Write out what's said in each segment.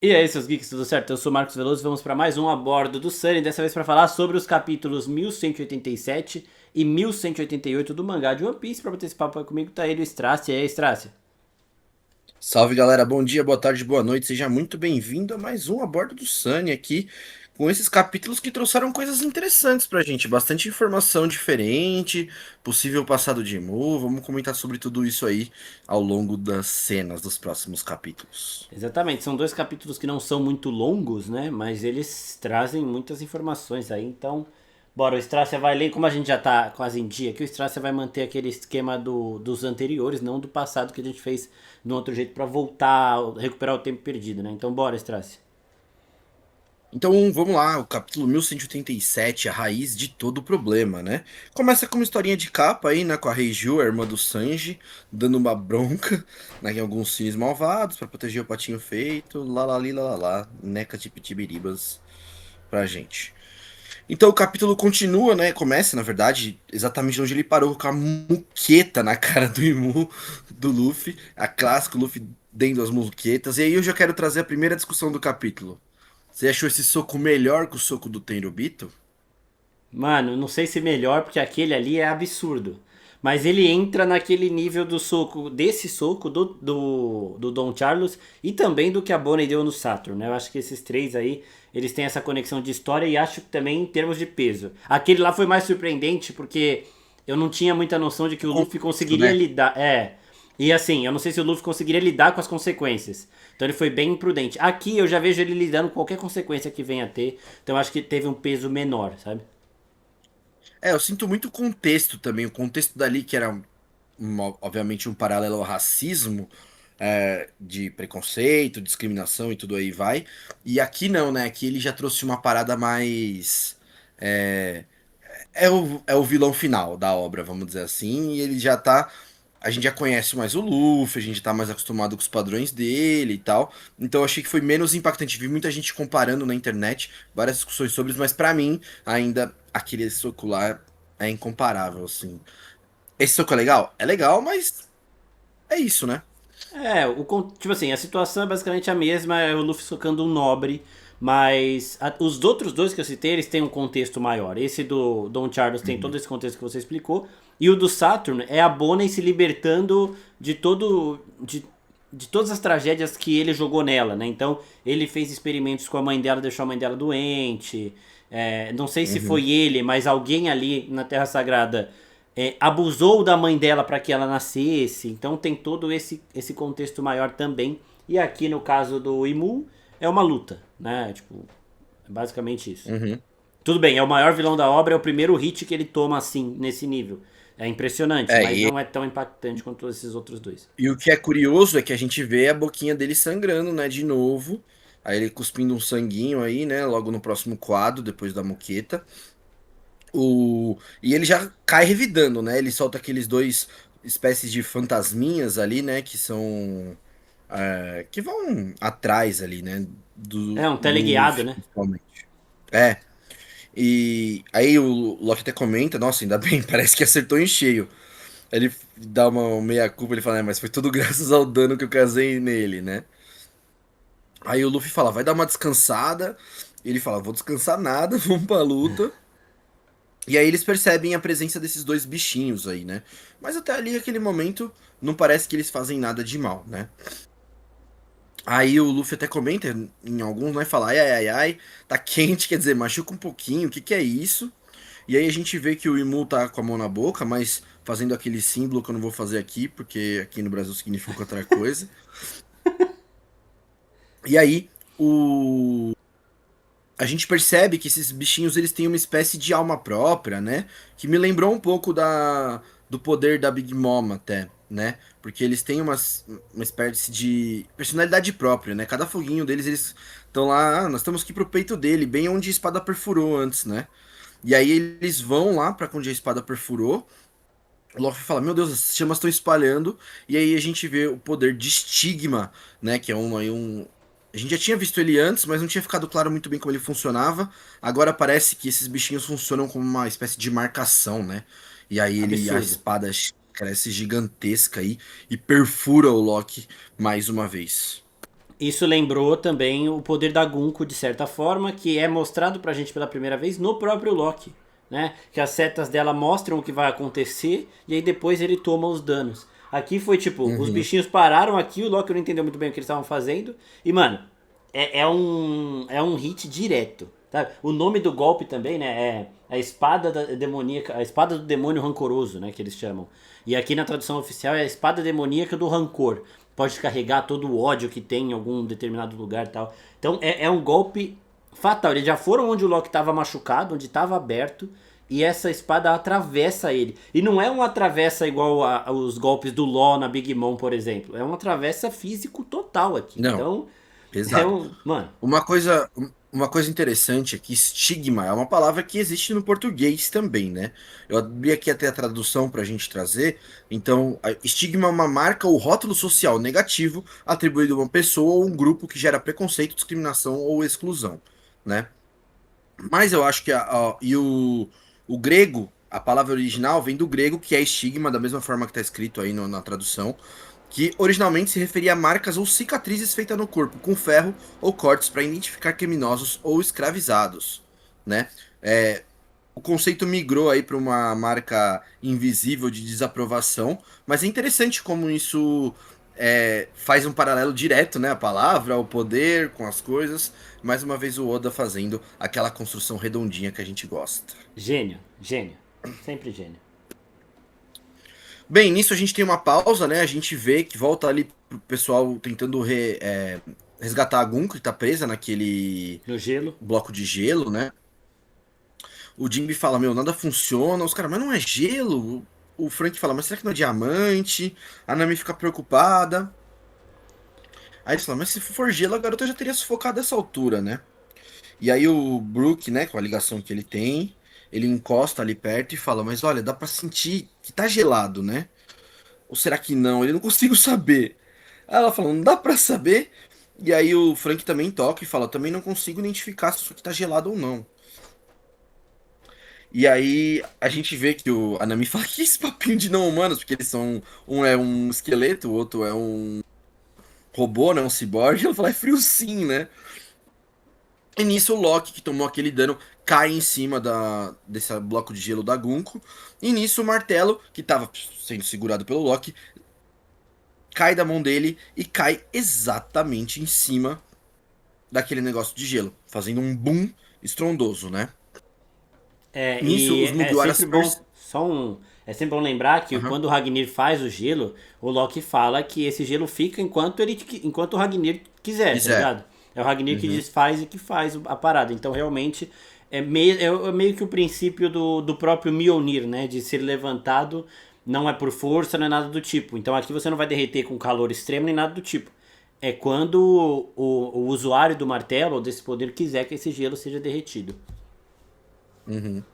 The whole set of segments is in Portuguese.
E aí, seus geeks, tudo certo? Eu sou o Marcos Veloso e vamos para mais um A Bordo do Sunny, dessa vez para falar sobre os capítulos 1187 e 1188 do mangá de One Piece. Para bater esse papo aí comigo tá ele, o Strass. E aí, Strass? Salve galera, bom dia, boa tarde, boa noite, seja muito bem-vindo a mais um A Bordo do Sunny aqui, com esses capítulos que trouxeram coisas interessantes pra gente, bastante informação diferente, possível passado de Mu, vamos comentar sobre tudo isso aí ao longo das cenas dos próximos capítulos. Exatamente, são dois capítulos que não são muito longos, né? Mas eles trazem muitas informações aí, então... Bora, o Strass vai ler, como a gente já tá quase em dia, que o Strass vai manter aquele esquema dos anteriores, não do passado que a gente fez de um outro jeito para voltar, recuperar o tempo perdido, né? Então bora, Strass. Então vamos lá, o capítulo 1187, a raiz de todo o problema, né? Começa com uma historinha de capa aí, né? Com a Reiju, a irmã do Sanji, dando uma bronca, né, em alguns sims malvados pra proteger o patinho feito, lá, neca de pitibiribas pra gente. Então o capítulo continua, né? Começa, na verdade, exatamente onde ele parou, com a muqueta na cara do Imu, do Luffy, a clássica Luffy dando as muquetas. E aí eu já quero trazer a primeira discussão do capítulo. Você achou esse soco melhor que o soco do Tenryubito? Mano, não sei se melhor, porque aquele ali é absurdo. Mas ele entra naquele nível do soco, desse soco do Dom Carlos e também do que a Bonnie deu no Saturn, né? Eu acho que esses três aí, eles têm essa conexão de história e acho que também em termos de peso. Aquele lá foi mais surpreendente porque eu não tinha muita noção de que o Luffy Contexto, conseguiria né? lidar. É. E assim, eu não sei se o Luffy conseguiria lidar com as consequências. Então ele foi bem imprudente. Aqui eu já vejo ele lidando com qualquer consequência que venha a ter. Então eu acho que teve um peso menor, sabe? É, eu sinto muito contexto também. O contexto dali, que era, obviamente, um paralelo ao racismo, de preconceito, discriminação e tudo aí vai. E aqui não, né? Aqui ele já trouxe uma parada mais. É, é o vilão final da obra, vamos dizer assim. E ele já tá. A gente já conhece mais o Luffy, a gente tá mais acostumado com os padrões dele e tal. Então eu achei que foi menos impactante. Vi muita gente comparando na internet, várias discussões sobre isso, mas pra mim, ainda aquele soco lá é incomparável, assim. Esse soco é legal? É legal, mas é isso, né? É, tipo assim, a situação é basicamente a mesma, é o Luffy socando um nobre, mas os outros dois que eu citei, eles têm um contexto maior. Esse do Don Charles tem todo Uhum. esse contexto que você explicou, e o do Saturn é a Bonnie se libertando de todas as tragédias que ele jogou nela, né? Então, ele fez experimentos com a mãe dela, deixou a mãe dela doente. Não sei se Uhum. foi ele, mas alguém ali na Terra Sagrada abusou da mãe dela para que ela nascesse. Então tem todo esse contexto maior também. E aqui no caso do Imu é uma luta, né? Tipo, é basicamente isso. Uhum. Tudo bem, é o maior vilão da obra, é o primeiro hit que ele toma assim, nesse nível. É impressionante, É, mas e, não é tão impactante quanto esses outros dois. e o que é curioso é que a gente vê a boquinha dele sangrando, né, de novo. Aí ele cuspindo um sanguinho aí, né, logo no próximo quadro, depois da moqueta. E ele já cai revidando, né? Ele solta aqueles dois espécies de fantasminhas ali, né? Que são. Que vão atrás ali, né? É um Do teleguiado, Luffy, né? principalmente. É. E aí o Loki até comenta, nossa, ainda bem, parece que acertou em cheio. Aí ele dá uma meia-culpa, ele fala, mas foi tudo graças ao dano que eu casei nele, né? Aí o Luffy fala, vai dar uma descansada. Ele fala, vou descansar nada, vamos pra luta. E aí eles percebem a presença desses dois bichinhos aí, né? Mas até ali, aquele momento, não parece que eles fazem nada de mal, né? Aí o Luffy até comenta em alguns, né? Fala, ai, tá quente, quer dizer, machuca um pouquinho, o que que é isso? E aí a gente vê que o Imu tá com a mão na boca, mas fazendo aquele símbolo que eu não vou fazer aqui, porque aqui no Brasil significa outra coisa. E aí a gente percebe que esses bichinhos eles têm uma espécie de alma própria, né? Que me lembrou um pouco do poder da Big Mom até, né? Porque eles têm uma espécie de personalidade própria, né? Cada foguinho deles, eles estão lá, nós estamos aqui pro peito dele, bem onde a espada perfurou antes, né? E aí eles vão lá pra onde a espada perfurou. O Luffy fala, meu Deus, as chamas estão espalhando. E aí a gente vê o poder de estigma, né? Que é um. A gente já tinha visto ele antes, mas não tinha ficado claro muito bem como ele funcionava. Agora parece que esses bichinhos funcionam como uma espécie de marcação, né? E aí a Absurdo. espada cresce gigantesca aí e perfura o Loki mais uma vez. Isso lembrou também o poder da Gunko, de certa forma, que é mostrado pra gente pela primeira vez no próprio Loki, né? Que as setas dela mostram o que vai acontecer e aí depois ele toma os danos. Aqui foi tipo, os Uhum. bichinhos pararam aqui, o Loki não entendeu muito bem o que eles estavam fazendo. E, mano, é um hit direto. Sabe? O nome do golpe também, né? É a espada demoníaca, a espada do demônio rancoroso, né? Que eles chamam. E aqui na tradução oficial é a espada demoníaca do rancor. Pode carregar todo o ódio que tem em algum determinado lugar e tal. Então é um golpe fatal. Eles já foram onde o Loki estava machucado, onde estava aberto. E essa espada atravessa ele. E não é uma atravessa igual os golpes do Law na Big Mom, por exemplo. É uma atravessa físico total aqui. Não, Então, é pesado. um. Mano, Uma coisa interessante é que estigma é uma palavra que existe no português também, né? Eu abri aqui até a tradução para a gente trazer. Então, estigma é uma marca ou rótulo social negativo atribuído a uma pessoa ou um grupo que gera preconceito, discriminação ou exclusão, né? Mas eu acho que o grego, a palavra original vem do grego, que é estigma, da mesma forma que está escrito aí na tradução, que originalmente se referia a marcas ou cicatrizes feitas no corpo com ferro ou cortes para identificar criminosos ou escravizados, né? É, o conceito migrou aí para uma marca invisível de desaprovação, mas é interessante como isso faz um paralelo direto, né? A palavra, o poder com as coisas. Mais uma vez o Oda fazendo aquela construção redondinha que a gente gosta. gênio, gênio. Sempre gênio. Bem, nisso a gente tem uma pausa, né? A gente vê que volta ali pro pessoal tentando resgatar a Gun, que tá presa naquele No gelo. bloco de gelo, né? O Jimmy fala, meu, nada funciona. Os caras, mas não é gelo. O Frank fala, mas será que não é diamante? A Nami fica preocupada. Aí eles falam, mas se for gelo, a garota já teria sufocado essa altura, né? E aí o Brook, né, com a ligação que ele tem, ele encosta ali perto e fala, mas olha, dá pra sentir que tá gelado, né? Ou será que não? Ele não consigo saber. Aí ela fala, não dá pra saber. E aí o Frank também toca e fala, também não consigo identificar se isso aqui tá gelado ou não. E aí a gente vê que a Nami fala que esse papinho de não humanos, porque eles são. Um é um esqueleto, o outro é um robô, né? Um ciborgue. Ela fala, é frio sim, né? E nisso o Loki, que tomou aquele dano, cai em cima desse bloco de gelo da Gunko. E nisso o martelo, que tava sendo segurado pelo Loki, cai da mão dele e cai exatamente em cima daquele negócio de gelo, fazendo um boom estrondoso, né? Nisso E os é sempre Mugiwaras bom, só um. É sempre bom lembrar que Aham. quando o Ragnir faz o gelo, o Loki fala que esse gelo fica enquanto o Ragnir quiser, tá Quiser. ligado? É o Ragnir que Uhum. desfaz e que faz a parada. Então realmente é meio que o princípio do próprio Mjolnir, né? De ser levantado não é por força, não é nada do tipo. Então aqui você não vai derreter com calor extremo nem nada do tipo. É quando o usuário do martelo ou desse poder quiser que esse gelo seja derretido. Uhum.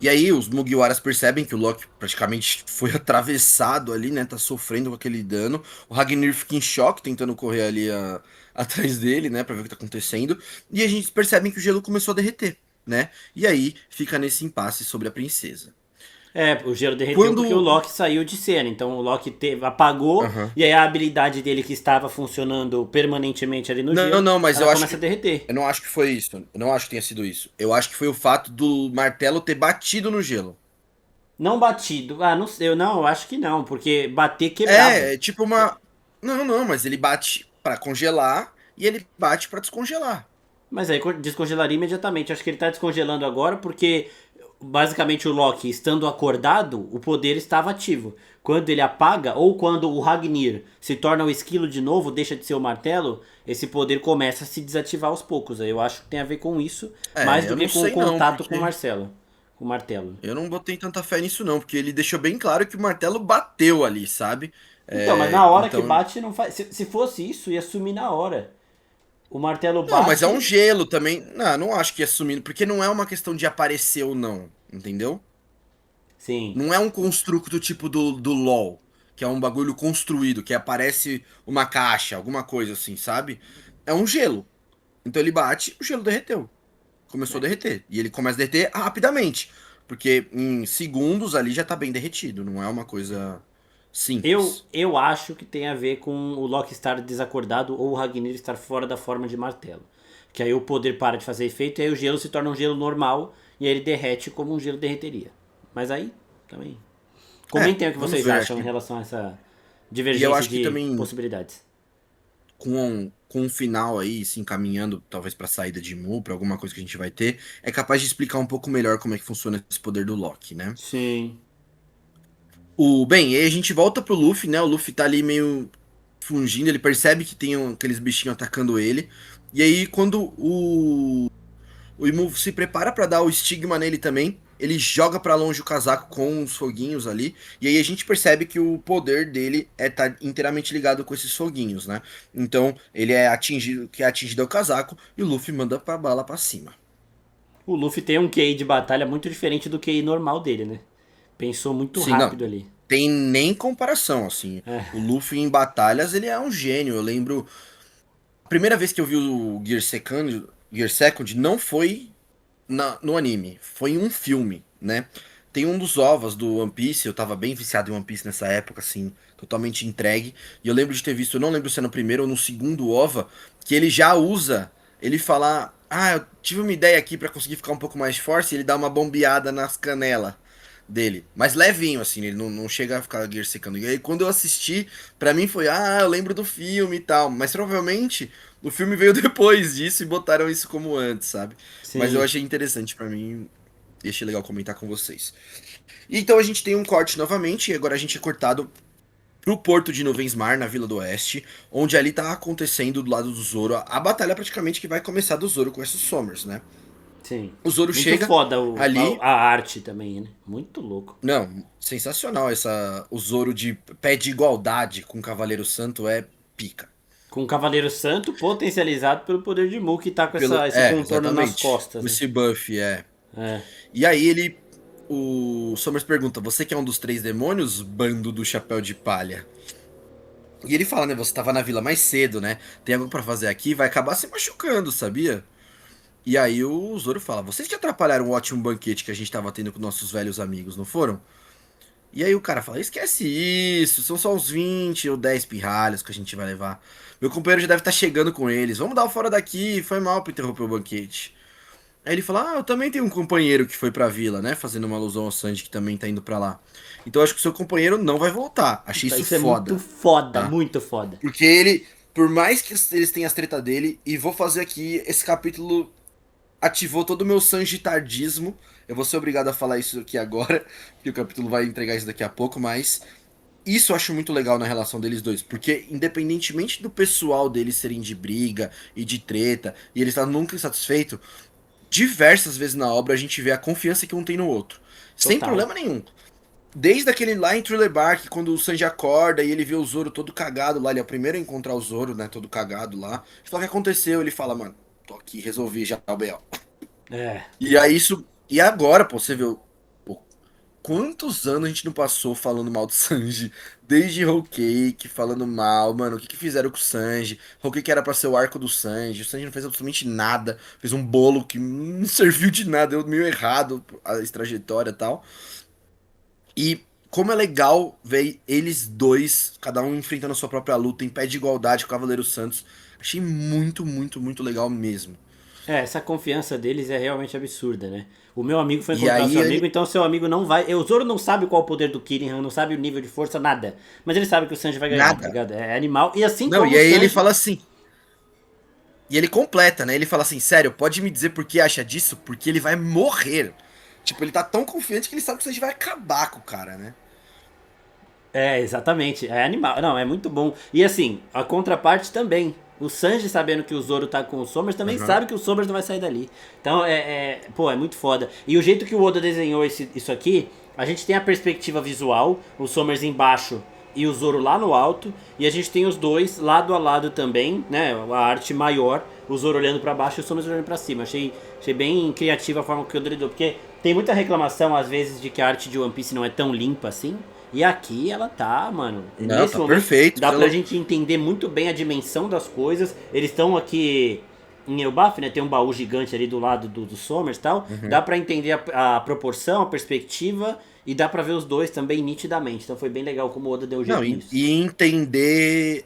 E aí os Mugiwaras percebem que o Loki praticamente foi atravessado ali, né? Tá sofrendo com aquele dano. O Ragnir fica em choque, tentando correr ali atrás dele, né? Pra ver o que tá acontecendo. E a gente percebe que o gelo começou a derreter, né? E aí fica nesse impasse sobre a princesa. É, o gelo derreteu porque o Quando. Loki saiu de cena. Então o Loki apagou Aham. e aí a habilidade dele que estava funcionando permanentemente ali no Não, gelo, não, mas ela eu acho começa a que. derreter. Eu não acho que foi isso. Eu não acho que tenha sido isso. Eu acho que foi o fato do martelo ter batido no gelo. Não batido. Ah, não sei, eu acho que não, porque bater quebrava. É tipo uma. Não, não, mas ele bate pra congelar e ele bate pra descongelar. Mas aí descongelaria imediatamente. Acho que ele tá descongelando agora porque basicamente o Loki, estando acordado, o poder estava ativo. Quando ele apaga, ou quando o Ragnir se torna o esquilo de novo, deixa de ser o martelo, esse poder começa a se desativar aos poucos. Aí eu acho que tem a ver com isso, mais É, do eu que não com o sei não, contato com o porque Marcelo. Com o martelo. eu não botei tanta fé nisso não, porque ele deixou bem claro que o martelo bateu ali, sabe? Então, mas na hora que Então. bate, não faz. Se fosse isso, ia sumir na hora. O martelo Não, mas é um bate. gelo também. Não, não acho que é sumindo, porque não é uma questão de aparecer ou não, entendeu? Sim. Não é um construto tipo do LoL, que é um bagulho construído, que aparece uma caixa, alguma coisa assim, sabe? É um gelo. Então ele bate, o gelo derreteu. Começou a derreter. E ele começa a derreter rapidamente. Porque em segundos ali já tá bem derretido. Não é uma coisa. Simples. Eu acho que tem a ver com o Loki estar desacordado ou o Ragnir estar fora da forma de martelo. Que aí o poder para de fazer efeito e aí o gelo se torna um gelo normal e aí ele derrete como um gelo derreteria. Mas aí também. Comentem o que Vamos vocês ver. Acho acham em que, relação a essa e eu divergência acho que de também possibilidades. com um final aí, se encaminhando talvez pra saída de Mu, pra alguma coisa que a gente vai ter, é capaz de explicar um pouco melhor como é que funciona esse poder do Loki, né? Sim. Bem, aí a gente volta pro Luffy, né? O Luffy tá ali meio fungindo, ele percebe que tem aqueles bichinhos atacando ele. E aí, quando o Imu se prepara pra dar o estigma nele também, ele joga pra longe o casaco com os foguinhos ali. E aí a gente percebe que o poder dele tá inteiramente ligado com esses foguinhos, né? Então, ele é atingido, que é atingido é o casaco, e o Luffy manda pra bala pra cima. O Luffy tem um QI de batalha muito diferente do QI normal dele, né? Pensou muito Sim, não. rápido ali. Tem nem comparação, assim. O É. Luffy em batalhas, ele é um gênio. Eu lembro. A primeira vez que eu vi o Gear Second não foi no anime, foi em um filme, né? Tem um dos ovos do One Piece, eu tava bem viciado em One Piece nessa época, assim, totalmente entregue. E eu lembro de ter visto, eu não lembro se é no primeiro ou no segundo OVA, que ele já usa, ele fala, eu tive uma ideia aqui pra conseguir ficar um pouco mais forte, e ele dá uma bombeada nas canelas dele. Mas levinho, assim, ele não chega a ficar gear secando. E aí quando eu assisti, pra mim foi, eu lembro do filme e tal. Mas provavelmente o filme veio depois disso e botaram isso como antes, sabe? Mas eu Sim. achei interessante pra mim e achei legal comentar com vocês. E então a gente tem um corte novamente, e agora a gente é cortado pro Porto de Nuvensmar, na Vila do Oeste, onde ali tá acontecendo do lado do Zoro a batalha praticamente que vai começar do Zoro com esses Somers, né? Sim. O Zoro Muito chega foda ali. a arte também, né? Muito louco. Não, sensacional o Zoro de pé de igualdade com o Cavaleiro Santo é pica. Com o Cavaleiro Santo potencializado pelo poder de Mu, que tá com esse É, contorno nas exatamente. costas, Com né? esse buff, é. É. E aí o Somers pergunta: Você que é um dos três demônios, bando do chapéu de palha? E ele fala, né? Você tava na vila mais cedo, né? Tem algo pra fazer aqui, vai acabar se machucando, sabia? E aí o Zoro fala: Vocês que atrapalharam o ótimo banquete que a gente tava tendo com nossos velhos amigos, não foram? E aí o cara fala: Esquece isso, são só uns 20 ou 10 pirralhos que a gente vai levar. Meu companheiro já deve estar chegando com eles. Vamos dar o fora daqui, foi mal pra interromper o banquete. Aí ele fala: eu também tenho um companheiro que foi pra vila, né? Fazendo uma alusão ao Sanji que também tá indo pra lá. Então acho que o seu companheiro não vai voltar. Achei Puta, isso isso é muito foda, foda, tá? muito foda. Porque ele, por mais que eles tenham as treta dele, e vou fazer aqui, esse capítulo ativou todo o meu sangitardismo. Eu vou ser obrigado a falar isso aqui agora, que o capítulo vai entregar isso daqui a pouco, mas isso eu acho muito legal na relação deles dois, porque independentemente do pessoal deles serem de briga e de treta, e eles estar nunca insatisfeitos, diversas vezes na obra a gente vê a confiança que um tem no outro. Sem Total. problema nenhum. Desde aquele lá em Thriller Bark, quando o Sanji acorda e ele vê o Zoro todo cagado lá, ele é o primeiro a encontrar o Zoro, né, todo cagado lá. Ele fala: O que aconteceu? Ele fala: Mano, tô aqui, resolvi já o B.O. É. E aí isso. E agora, pô, você viu. Pô, quantos anos a gente não passou falando mal do Sanji? Desde Whole Cake, falando mal, mano. O que fizeram com o Sanji? Whole Cake era pra ser o arco do Sanji. O Sanji não fez absolutamente nada. Fez um bolo que não serviu de nada, deu meio errado a trajetória e tal. E como é legal ver eles dois, cada um enfrentando a sua própria luta, em pé de igualdade com o Cavaleiro Santos. Achei muito, muito, muito legal mesmo. É, essa confiança deles é realmente absurda, né? O meu amigo foi E encontrar o aí seu amigo, ele. então seu amigo não vai. O Zoro não sabe qual é o poder do Kirin, não sabe o nível de força, nada. Mas ele sabe que o Sanji vai ganhar, tá Nada. ligado? É animal. E assim Não, como e o aí ele Sanji. fala assim. E ele completa, né? Ele fala assim: Sério, pode me dizer por que acha disso? Porque ele vai morrer. Tipo, ele tá tão confiante que ele sabe que o Sanji vai acabar com o cara, né? É, exatamente. É animal. Não, é muito bom. E assim, a contraparte também. O Sanji sabendo que o Zoro tá com o Somers também Aham. sabe que o Somers não vai sair dali. Então pô, é muito foda. E o jeito que o Oda desenhou isso aqui, a gente tem a perspectiva visual, o Somers embaixo e o Zoro lá no alto, e a gente tem os dois lado a lado também, né? A arte maior, o Zoro olhando pra baixo e o Somers olhando pra cima. Achei bem criativa a forma que o Oda lidou, porque tem muita reclamação às vezes de que a arte de One Piece não é tão limpa assim. E aqui ela tá, mano. Não, Nesse tá momento perfeito. dá pra gente entender muito bem a dimensão das coisas. Eles estão aqui em Elbaf, né? Tem um baú gigante ali do lado do Somers e tal. Uhum. Dá pra entender a proporção, a perspectiva e dá pra ver os dois também nitidamente. Então foi bem legal como o Oda deu um Não, jeito nisso. e entender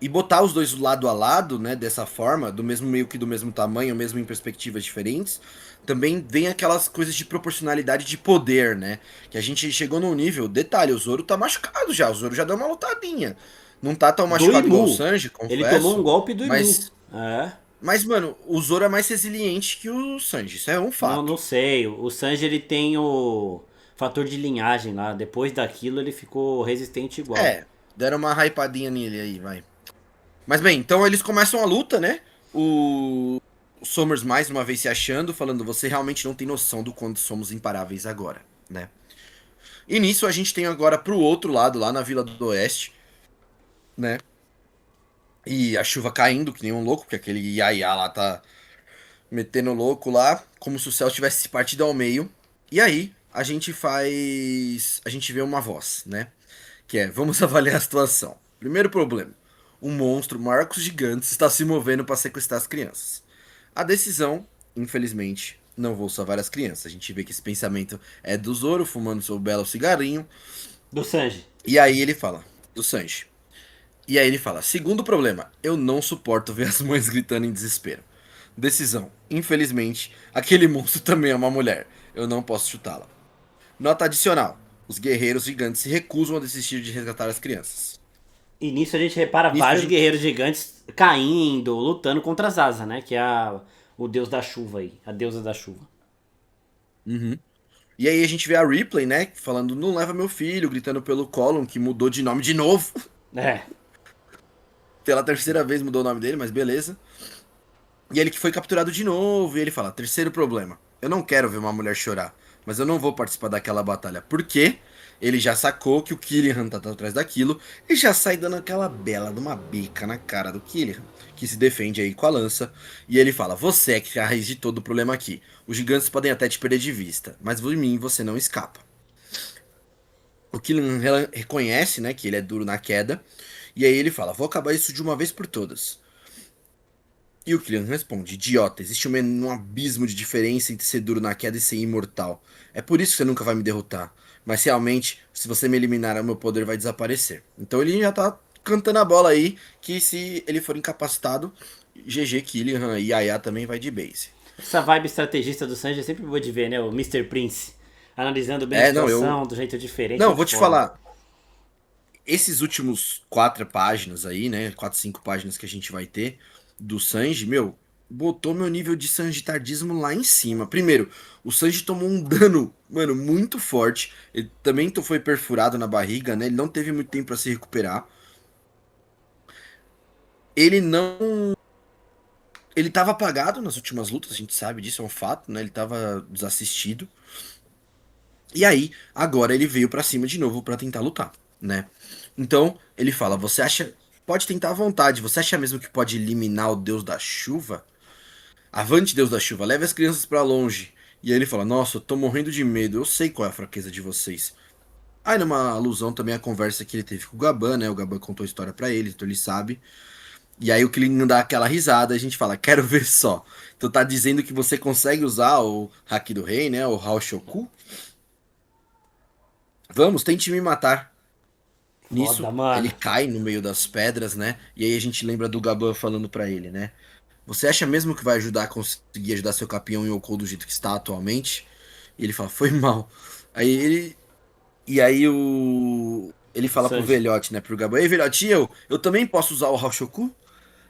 e botar os dois lado a lado, né, dessa forma, do mesmo meio que do mesmo tamanho, mesmo em perspectivas diferentes, também vem aquelas coisas de proporcionalidade de poder, né? Que a gente chegou num nível, detalhe, o Zoro tá machucado já, o Zoro já deu uma lutadinha. Não tá tão Do machucado igual o Imu. Sanji, Ele tomou um confesso, golpe do Imu. mas É. mano, o Zoro é mais resiliente que o Sanji, isso é um Não, fato. não sei. O Sanji ele tem o fator de linhagem lá. Depois daquilo ele ficou resistente igual. É, deram uma hypadinha nele aí, vai. Mas bem, então eles começam a luta, né? O Somers mais uma vez se achando, falando: você realmente não tem noção do quanto somos imparáveis agora, né? E nisso a gente tem agora pro outro lado, lá na Vila do Oeste, né? E a chuva caindo, que nem um louco, porque aquele Yaya lá tá metendo louco lá, como se o céu tivesse se partido ao meio. E aí a gente faz. A gente vê uma voz, né? Que é: vamos avaliar a situação. Primeiro problema: um monstro maior que os gigantes está se movendo para sequestrar as crianças. A decisão, infelizmente, não vou salvar as crianças. A gente vê que esse pensamento é do Zoro fumando seu belo cigarrinho. Do Sanji. E aí ele fala: do Sanji. E aí ele fala: segundo problema, eu não suporto ver as mães gritando em desespero. Decisão, infelizmente, aquele monstro também é uma mulher. Eu não posso chutá-la. Nota adicional: os guerreiros gigantes se recusam a desistir de resgatar as crianças. E nisso a gente repara Nisso a vários gente. guerreiros gigantes caindo, lutando contra as asas, né? Que é o deus da chuva aí. A deusa da chuva. Uhum. E aí a gente vê a Ripley, né? Falando: não leva meu filho, gritando pelo Column, que mudou de nome de novo. É. Pela terceira vez mudou o nome dele, mas beleza. E ele que foi capturado de novo. E ele fala: terceiro problema. Eu não quero ver uma mulher chorar. Mas eu não vou participar daquela batalha. Por quê? Ele já sacou que o Killian tá atrás daquilo. E já sai dando aquela bela de uma bica na cara do Killian. Que se defende aí com a lança. E ele fala: você é que é a raiz de todo o problema aqui. Os gigantes podem até te perder de vista. Mas de mim você não escapa. O Killian reconhece, né, que ele é duro na queda. E aí ele fala: vou acabar isso de uma vez por todas. E o Killian responde: idiota, existe um abismo de diferença entre ser duro na queda e ser imortal. É por isso que você nunca vai me derrotar. Mas realmente, se você me eliminar, o meu poder vai desaparecer. Então ele já tá cantando a bola aí que se ele for incapacitado, GG Killian e Yaya também vai de base. Essa vibe estrategista do Sanji é sempre boa de ver, né? O Mister Prince. Analisando bem a É, não, eu. situação, do jeito diferente, Não, muito vou te foda. falar. Esses últimos quatro páginas aí, né? Quatro, cinco páginas que a gente vai ter do Sanji, meu, botou meu nível de Sanjitardismo lá em cima. Primeiro, o Sanji tomou um dano, mano, muito forte. Ele também foi perfurado na barriga, né? Ele não teve muito tempo pra se recuperar. Ele não. Ele tava apagado nas últimas lutas, a gente sabe disso, é um fato, né? Ele tava desassistido. E aí, agora ele veio pra cima de novo pra tentar lutar, né? Então, ele fala: "Você acha, pode tentar à vontade. Você acha mesmo que pode eliminar o Deus da Chuva? Avante, Deus da Chuva, leve as crianças pra longe." E aí ele fala: "Nossa, eu tô morrendo de medo. Eu sei qual é a fraqueza de vocês." Aí numa alusão também à conversa que ele teve com o Gaban, né? O Gaban contou a história pra ele, então ele sabe. E aí o Killing dá aquela risada, a gente fala: "Quero ver só. Tu tá dizendo que você consegue usar o Haki do Rei, né? O Haoshoku? Vamos, tente me matar." Nisso, Foda, ele mano. cai no meio das pedras, né? E aí a gente lembra do Gaban falando pra ele, né? Você acha mesmo que vai ajudar a conseguir ajudar seu campeão Yoko do jeito que está atualmente? E ele fala: foi mal. Aí ele. E aí ele O fala pro Sanji. velhote, né? Pro Gaban: ei, velhote, eu também posso usar o Haoshoku?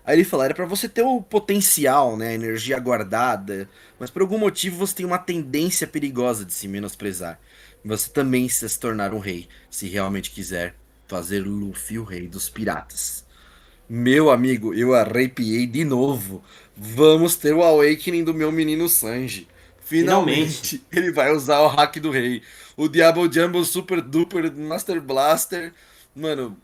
Aí ele fala: era pra você ter o potencial, né? A energia guardada. Mas por algum motivo você tem uma tendência perigosa de se menosprezar. Você também se tornar um rei, se realmente quiser fazer Luffy o rei dos piratas. Meu amigo, eu arrepiei de novo. Vamos ter o Awakening do meu menino Sanji. Finalmente. Finalmente ele vai usar o hack do rei. O Diabo Jumbo Super Duper Master Blaster. Mano,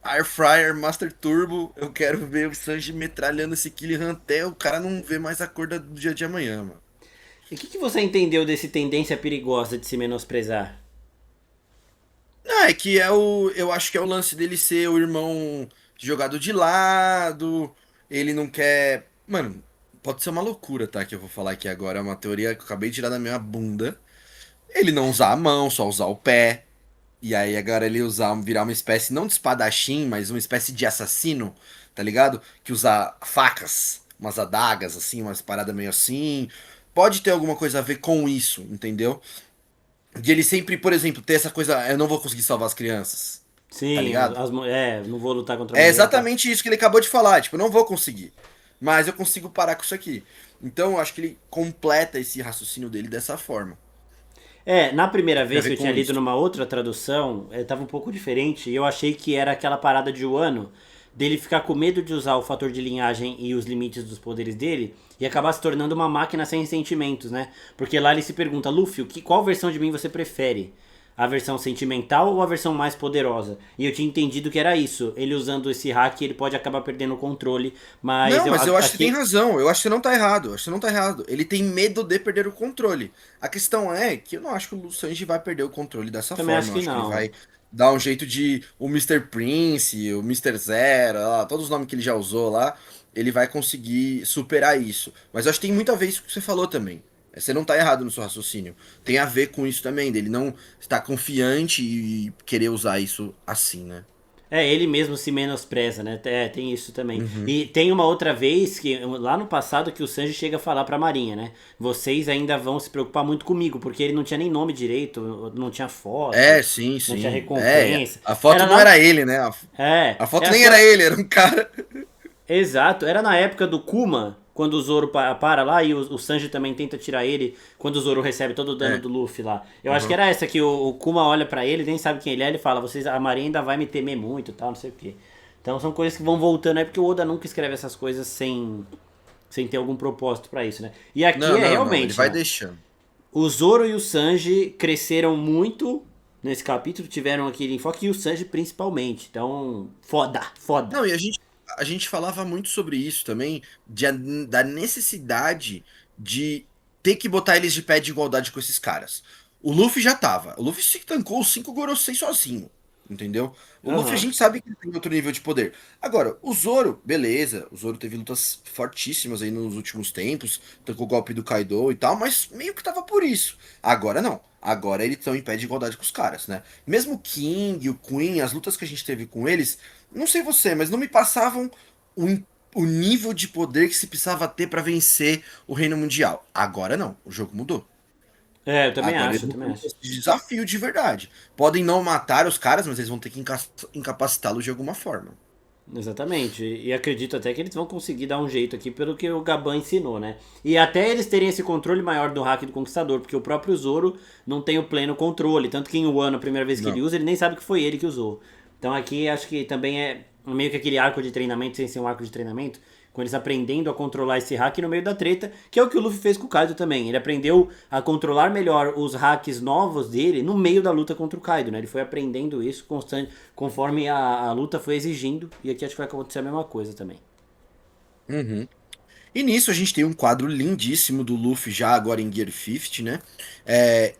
Air Fryer Master Turbo. Eu quero ver o Sanji metralhando esse Killian até o cara não ver mais a cor do dia de amanhã, mano. E o que você entendeu desse tendência perigosa de se menosprezar? Ah, é que é o. Eu acho que é o lance dele ser o irmão jogado de lado. Ele não quer. Mano. pode ser uma loucura, tá? Que eu vou falar aqui agora. É uma teoria que eu acabei de tirar da minha bunda. Ele não usar a mão, só usar o pé. E aí agora ele virar uma espécie, não de espadachim, mas uma espécie de assassino, tá ligado? Que usa facas, umas adagas, assim, umas paradas meio assim. Pode ter alguma coisa a ver com isso, entendeu? De ele sempre, por exemplo, ter essa coisa, eu não vou conseguir salvar as crianças, tá Sim, ligado? não vou lutar contra a É mulher e tal. exatamente isso que ele acabou de falar, tipo, eu não vou conseguir, mas eu consigo parar com isso aqui. Então eu acho que ele completa esse raciocínio dele dessa forma. Na primeira Tem a vez que ver eu tinha com lido isso. numa outra tradução, tava um pouco diferente, e eu achei que era aquela parada de Wano, dele ficar com medo de usar o fator de linhagem e os limites dos poderes dele, e acabar se tornando uma máquina sem sentimentos, né? Porque lá ele se pergunta, Luffy, qual versão de mim você prefere? A versão sentimental ou a versão mais poderosa? E eu tinha entendido que era isso. Ele usando esse hack, ele pode acabar perdendo o controle, mas Não, eu, mas eu acho que você tem aqui... razão. Eu acho que você não tá errado. Eu acho que você não tá errado. Ele tem medo de perder o controle. A questão é que eu não acho que o Sanji vai perder o controle dessa Também acho forma. Eu que acho que ele não. vai dar um jeito de o Mister Prince, o Mister Zero, lá, todos os nomes que ele já usou lá, ele vai conseguir superar isso. Mas eu acho que tem muito a ver isso que você falou também. Você não tá errado no seu raciocínio. Tem a ver com isso também, dele não estar confiante e querer usar isso assim, né? Ele mesmo se menospreza, né? Tem isso também. Uhum. E tem uma outra vez que lá no passado que o Sanji chega a falar pra Marinha, né? Vocês ainda vão se preocupar muito comigo, porque ele não tinha nem nome direito, não tinha foto, É, sim, não tinha sim. É, recompensa. a Era foto não lá, era ele, né? A foto acho nem que era era ele, era um cara. exato, era na época do Kuma, quando o Zoro para lá e o Sanji também tenta tirar ele, quando o Zoro recebe todo o dano É. do Luffy lá. Eu acho que Uhum. era essa que o Kuma olha pra ele, nem sabe quem ele é, ele fala, vocês, a Marinha ainda vai me temer muito, e tal, não sei o quê. Então são coisas que vão voltando aí, porque o Oda nunca escreve essas coisas sem ter algum propósito pra isso, né? E aqui Não, é não, não. Ele realmente, vai né? deixando. O Zoro e o Sanji cresceram muito nesse capítulo, tiveram aquele enfoque, e o Sanji principalmente. Então, foda, foda. Não, e a gente falava muito sobre isso também, da necessidade de ter que botar eles de pé de igualdade com esses caras. O Luffy já tava. O Luffy se tancou os 5 Gorosei sozinho. Entendeu? O Luffy a Aham. gente sabe que ele tem outro nível de poder. Agora, o Zoro, beleza. O Zoro teve lutas fortíssimas aí nos últimos tempos. Tancou o golpe do Kaido e tal, mas meio que tava por isso. Agora não. Agora eles estão em pé de igualdade com os caras, né? Mesmo o King, o Queen, as lutas que a gente teve com eles, não sei você, mas não me passavam o, o nível de poder que se precisava ter pra vencer o Reino Mundial. Agora não, o jogo mudou. Eu também Agora eles acho, eu vão ter também um acho. desafio de verdade. Podem não matar os caras, mas eles vão ter que incapacitá-los de alguma forma. Exatamente. E acredito até que eles vão conseguir dar um jeito aqui pelo que o Gaban ensinou, né? E até eles terem esse controle maior do hack do Conquistador, porque o próprio Zoro não tem o pleno controle. Tanto que em Wano, a primeira vez que ele Não. usa, ele nem sabe que foi ele que usou. Então aqui acho que também é meio que aquele arco de treinamento, sem ser um arco de treinamento, com eles aprendendo a controlar esse hack no meio da treta, que é o que o Luffy fez com o Kaido também. Ele aprendeu a controlar melhor os hacks novos dele no meio da luta contra o Kaido, né? Ele foi aprendendo isso constante, conforme a luta foi exigindo, e aqui acho que vai acontecer a mesma coisa também. Uhum. E nisso a gente tem um quadro lindíssimo do Luffy já agora em Gear 50, né?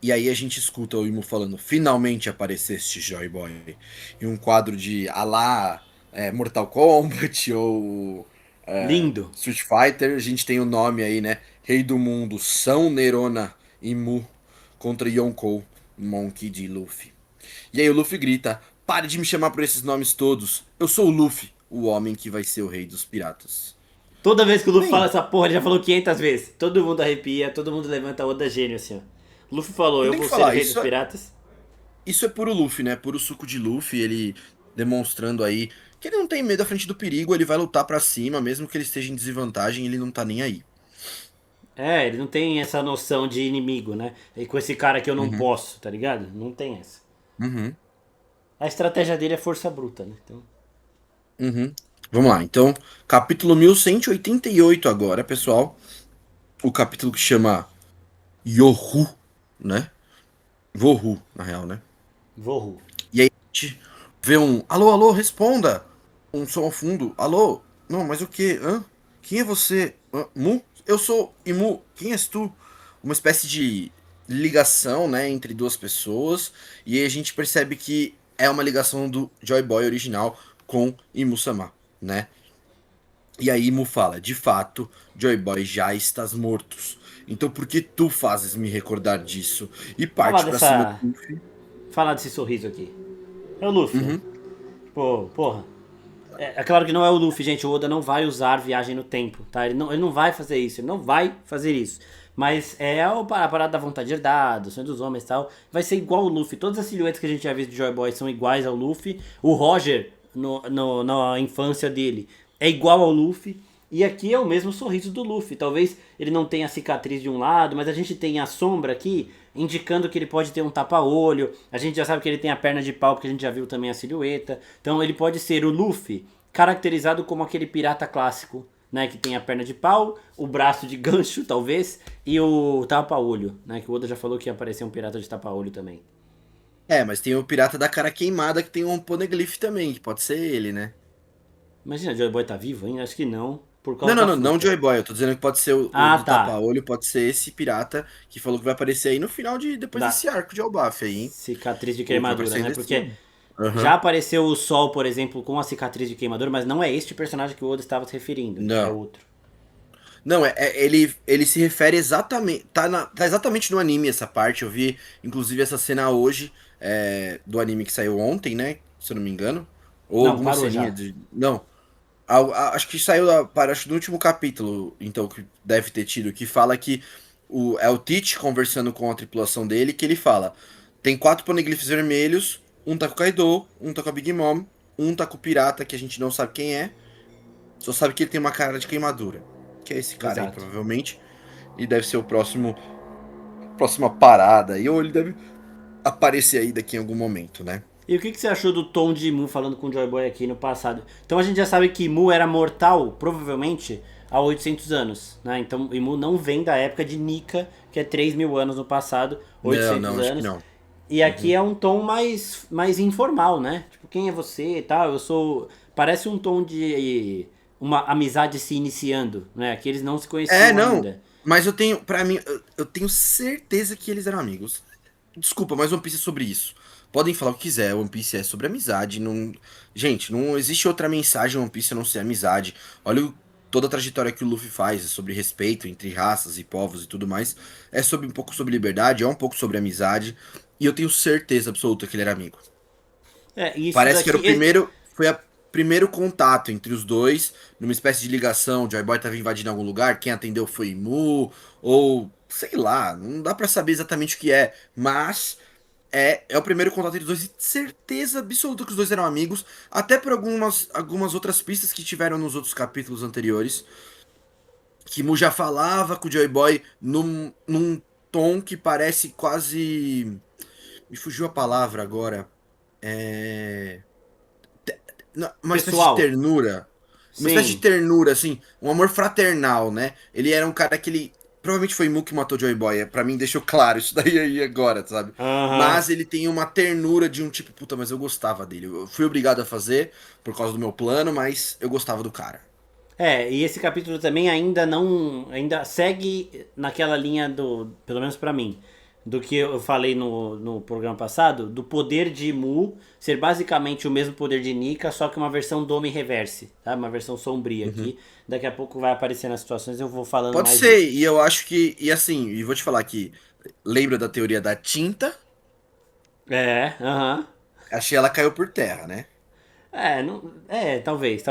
E aí a gente escuta o Imo falando, finalmente apareceste, Joy Boy. E um quadro de alá Mortal Kombat ou Lindo. Street Fighter. A gente tem o nome aí, né? Rei do Mundo, São Nerona Imu contra Yonkou, Monkey D. Luffy. E aí o Luffy grita, pare de me chamar por esses nomes todos. Eu sou o Luffy, o homem que vai ser o rei dos piratas. Toda vez que o Luffy fala Bem, essa porra, ele já falou 500 vezes. Todo mundo arrepia, todo mundo levanta a Oda gênio assim, ó. Luffy falou, eu eu tenho vou que ser o falar, rei dos piratas. isso é puro Luffy, né? Puro suco de Luffy, ele demonstrando aí que ele não tem medo à frente do perigo, ele vai lutar pra cima, mesmo que ele esteja em desvantagem, ele não tá nem aí. Ele não tem essa noção de inimigo, né? E com esse cara que eu não Uhum, posso, tá ligado? Não tem essa. uhum, A estratégia dele é força bruta, né? Então, uhum. Vamos lá, então, capítulo 1188 agora, pessoal. O capítulo que chama Yoru, né? Vohu, na real, né? Vohu. E aí a gente vê um alô, alô, responda! Um som ao fundo. Alô? Não, mas o quê? Hã? Quem é você? Mu? Eu sou Imu. Quem és tu? Uma espécie de ligação, né, entre duas pessoas. E aí a gente percebe que é uma ligação do Joy Boy original com Imu-sama, né? E aí Mu fala, de fato, Joy Boy, já estás mortos. Então por que tu fazes me recordar disso? E Falar parte pra cima dessa. do Luffy. Falar desse sorriso aqui. É o Luffy. Uhum. Pô, porra. É claro que não é o Luffy, gente. O Oda não vai usar viagem no tempo, tá? Ele não vai fazer isso. Ele não vai fazer isso. Mas é a parada da vontade herdada, o sonho dos homens e tal. Vai ser igual o Luffy. Todas as silhuetas que a gente já viu de Joy Boy são iguais ao Luffy. O Roger, na infância dele, é igual ao Luffy. E aqui é o mesmo sorriso do Luffy. Talvez ele não tenha a cicatriz de um lado, mas a gente tem a sombra aqui indicando que ele pode ter um tapa-olho. A gente já sabe que ele tem a perna de pau, porque a gente já viu também a silhueta. Então ele pode ser o Luffy caracterizado como aquele pirata clássico, né, que tem a perna de pau, o braço de gancho, talvez, e o tapa-olho, né, que o Oda já falou que ia aparecer um pirata de tapa-olho também. É, mas tem o Pirata da Cara Queimada que tem um Poneglyph também, que pode ser ele, né? Imagina, Joy Boy tá vivo ainda? Acho que não, por Não, causa não, da não, não fruta. Joy Boy. Eu tô dizendo que pode ser o Ah, do tá. tapa-olho, pode ser esse pirata que falou que vai aparecer aí no final de depois Da desse arco de Elbaf aí, hein? cicatriz de Ou vai queimadura, aparecer né? ainda esse Porque ano. já Aham. apareceu o Sol, por exemplo, com a cicatriz de queimadura, mas não é este personagem que o Oda estava se referindo, é Não. outro. Não, ele se refere exatamente. Tá exatamente no anime essa parte. Eu vi, inclusive, essa cena hoje do anime que saiu ontem, né? Se eu não me engano. Ou Não, alguma parou ceninha já. de. Não. Acho que saiu acho, do último capítulo, então, que deve ter tido, que fala que é o Teach conversando com a tripulação dele, que ele fala: tem 4 poneglyphs vermelhos, um tá com o Kaido, um tá com a Big Mom, um tá com o pirata, que a gente não sabe quem é, só sabe que ele tem uma cara de queimadura. Que é esse cara aí, Exato. provavelmente. E deve ser o próxima parada. Ou ele deve aparecer aí daqui em algum momento, né? E o que você achou do tom de Mu falando com o Joy Boy aqui no passado? Então a gente já sabe que Mu era mortal, provavelmente, há 800 anos, né? Então e Mu não vem da época de Nika, que é 3.000 anos no passado, Não, 800 não, acho que anos. não. E aqui Uhum. é um tom mais informal, né? Tipo, quem é você e tal? Eu sou... Parece um tom de uma amizade se iniciando, né? Aqui eles não se É, conheciam não. ainda. Mas eu tenho, pra mim, eu tenho certeza que eles eram amigos. Desculpa, mas One Piece é sobre isso. Podem falar o que quiser, One Piece é sobre amizade. Não... Gente, não existe outra mensagem em One Piece a não ser amizade. Olha toda a trajetória que o Luffy faz, é sobre respeito entre raças e povos e tudo mais. É sobre um pouco sobre liberdade, é um pouco sobre amizade. E eu tenho certeza absoluta que ele era amigo. É, isso Parece que era daqui... o primeiro, foi o primeiro contato entre os dois, numa espécie de ligação. O Joy Boy tava invadindo algum lugar, quem atendeu foi Mu, ou sei lá, não dá pra saber exatamente o que é, mas é o primeiro contato entre os dois e certeza absoluta que os dois eram amigos, até por algumas outras pistas que tiveram nos outros capítulos anteriores, que Mu já falava com o Joy Boy num tom que parece quase. Me fugiu a palavra agora. É. Uma espécie de Pessoal, ternura. Uma espécie de sim. ternura, assim. Um amor fraternal, né? Ele era um cara que ele. Provavelmente foi Mu que matou Joy Boy. Pra mim deixou claro isso daí aí agora, sabe? Aham. Mas ele tem uma ternura de um tipo, puta, mas eu gostava dele. Eu fui obrigado a fazer por causa do meu plano, mas eu gostava do cara. É, e esse capítulo também ainda não, ainda segue naquela linha do, pelo menos pra mim, do que eu falei no programa passado, do poder de Mu ser basicamente o mesmo poder de Nika, só que uma versão Dome Reverse, tá? Uma versão sombria Uhum. aqui. Daqui a pouco vai aparecer nas situações, eu vou falando Pode mais ser, disso. e eu acho que. E assim, e vou te falar que. Lembra da teoria da tinta? É, aham. Achei ela caiu por terra, né? É, não, talvez,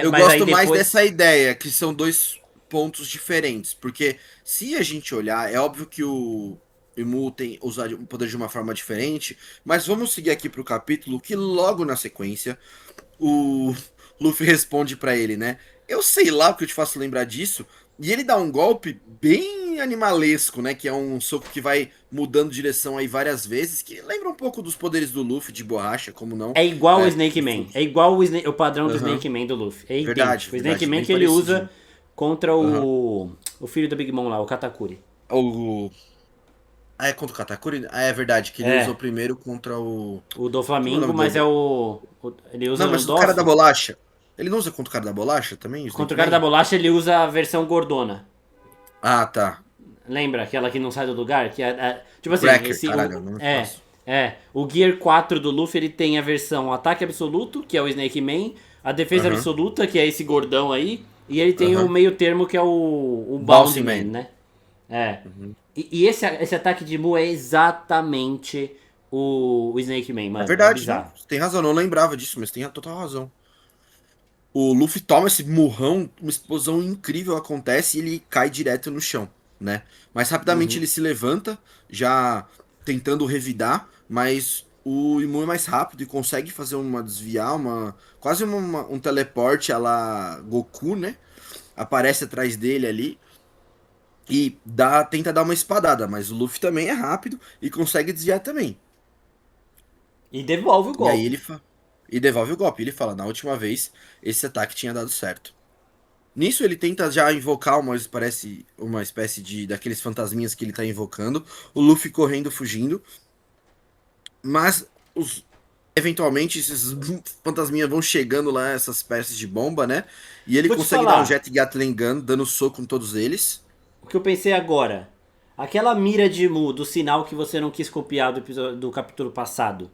Eu mas aí gosto mais depois dessa ideia, que são dois pontos diferentes. Porque se a gente olhar, é óbvio que o Imu tem usado o poder de uma forma diferente, mas vamos seguir aqui pro capítulo que logo na sequência o Luffy responde pra ele, né? Eu sei lá o que eu te faço lembrar disso. E ele dá um golpe bem animalesco, né? Que é um soco que vai mudando de direção aí várias vezes, que lembra um pouco dos poderes do Luffy de borracha, como não? é igual o É, Snake de Man, fluxo. é igual o padrão do Aham. Snake Man do Luffy, é Verdade, idêntico. O Snake verdade, Man bem que ele usa parecidinho. contra Aham. o filho do Big Mom lá, o Katakuri. O... Ah, é contra o Katakuri? Ah, é verdade, que ele usou É, primeiro contra o. o do Como é o Flamengo, nome mas é do. ele usa Não, no mas o cara da DOF. bolacha. Ele não usa contra o cara da bolacha também, o Contra Snake o cara da Man? bolacha, ele usa a versão gordona. Ah, tá. Lembra? Aquela que não sai do lugar? Tipo O assim, Cracker, caralho, é o nome fácil. O Gear 4 do Luffy, ele tem a versão ataque absoluto, que é o Snake Man, a defesa Aham. absoluta, que é esse gordão aí, E ele tem o Aham. meio termo que é o Bouncy Boundman, Man. né? É. Uhum. E esse ataque de Mu é exatamente o Snake Man, É mano. É verdade, não. bizarro. Você tem razão, não lembrava disso, mas tem a total razão. O Luffy toma esse murrão, uma explosão incrível acontece e ele cai direto no chão, né? Mas rapidamente Uhum. ele se levanta, já tentando revidar, mas o Imu é mais rápido e consegue fazer uma desviar, quase um teleporte a la Goku, né? Aparece atrás dele ali e tenta dar uma espadada, mas o Luffy também é rápido e consegue desviar também. E devolve o E aí golpe. e devolve o golpe. Ele fala, na última vez esse ataque tinha dado certo. Nisso ele tenta já invocar parece uma espécie de daqueles fantasminhas que ele tá invocando, o Luffy correndo, fugindo, mas eventualmente esses fantasminhas vão chegando lá, essas espécies de bomba, né? E ele Vou te consegue dar um falar Jet Gatling Gun, dando soco em todos eles. o que eu pensei agora. Aquela mira de Mu do sinal que você não quis copiar do capítulo passado.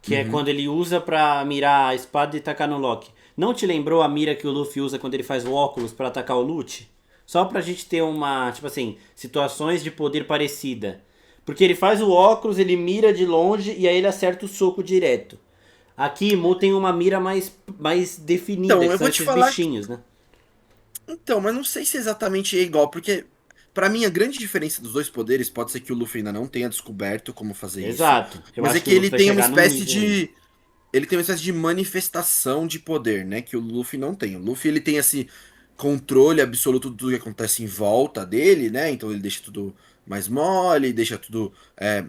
Que é Uhum. quando ele usa pra mirar a espada e tacar no Loki. Não te lembrou a mira que o Luffy usa quando ele faz o óculos pra atacar o Lute? Só pra gente ter uma, tipo assim, situações de poder parecida. Porque ele faz o óculos, ele mira de longe e aí ele acerta o soco direto. Aqui, Mu tem uma mira mais definida, Então, que eu são vou te esses falar bichinhos, né? então, mas não sei se exatamente é igual, porque pra mim a grande diferença dos dois poderes pode ser que o Luffy ainda não tenha descoberto como fazer isso, Exato. Eu mas é acho que que o Luffy vai chegar num nível ainda. ele tem uma espécie de manifestação de poder, né, que o Luffy não tem. O Luffy ele tem esse controle absoluto de tudo que acontece em volta dele, né? Então ele deixa tudo mais mole, deixa tudo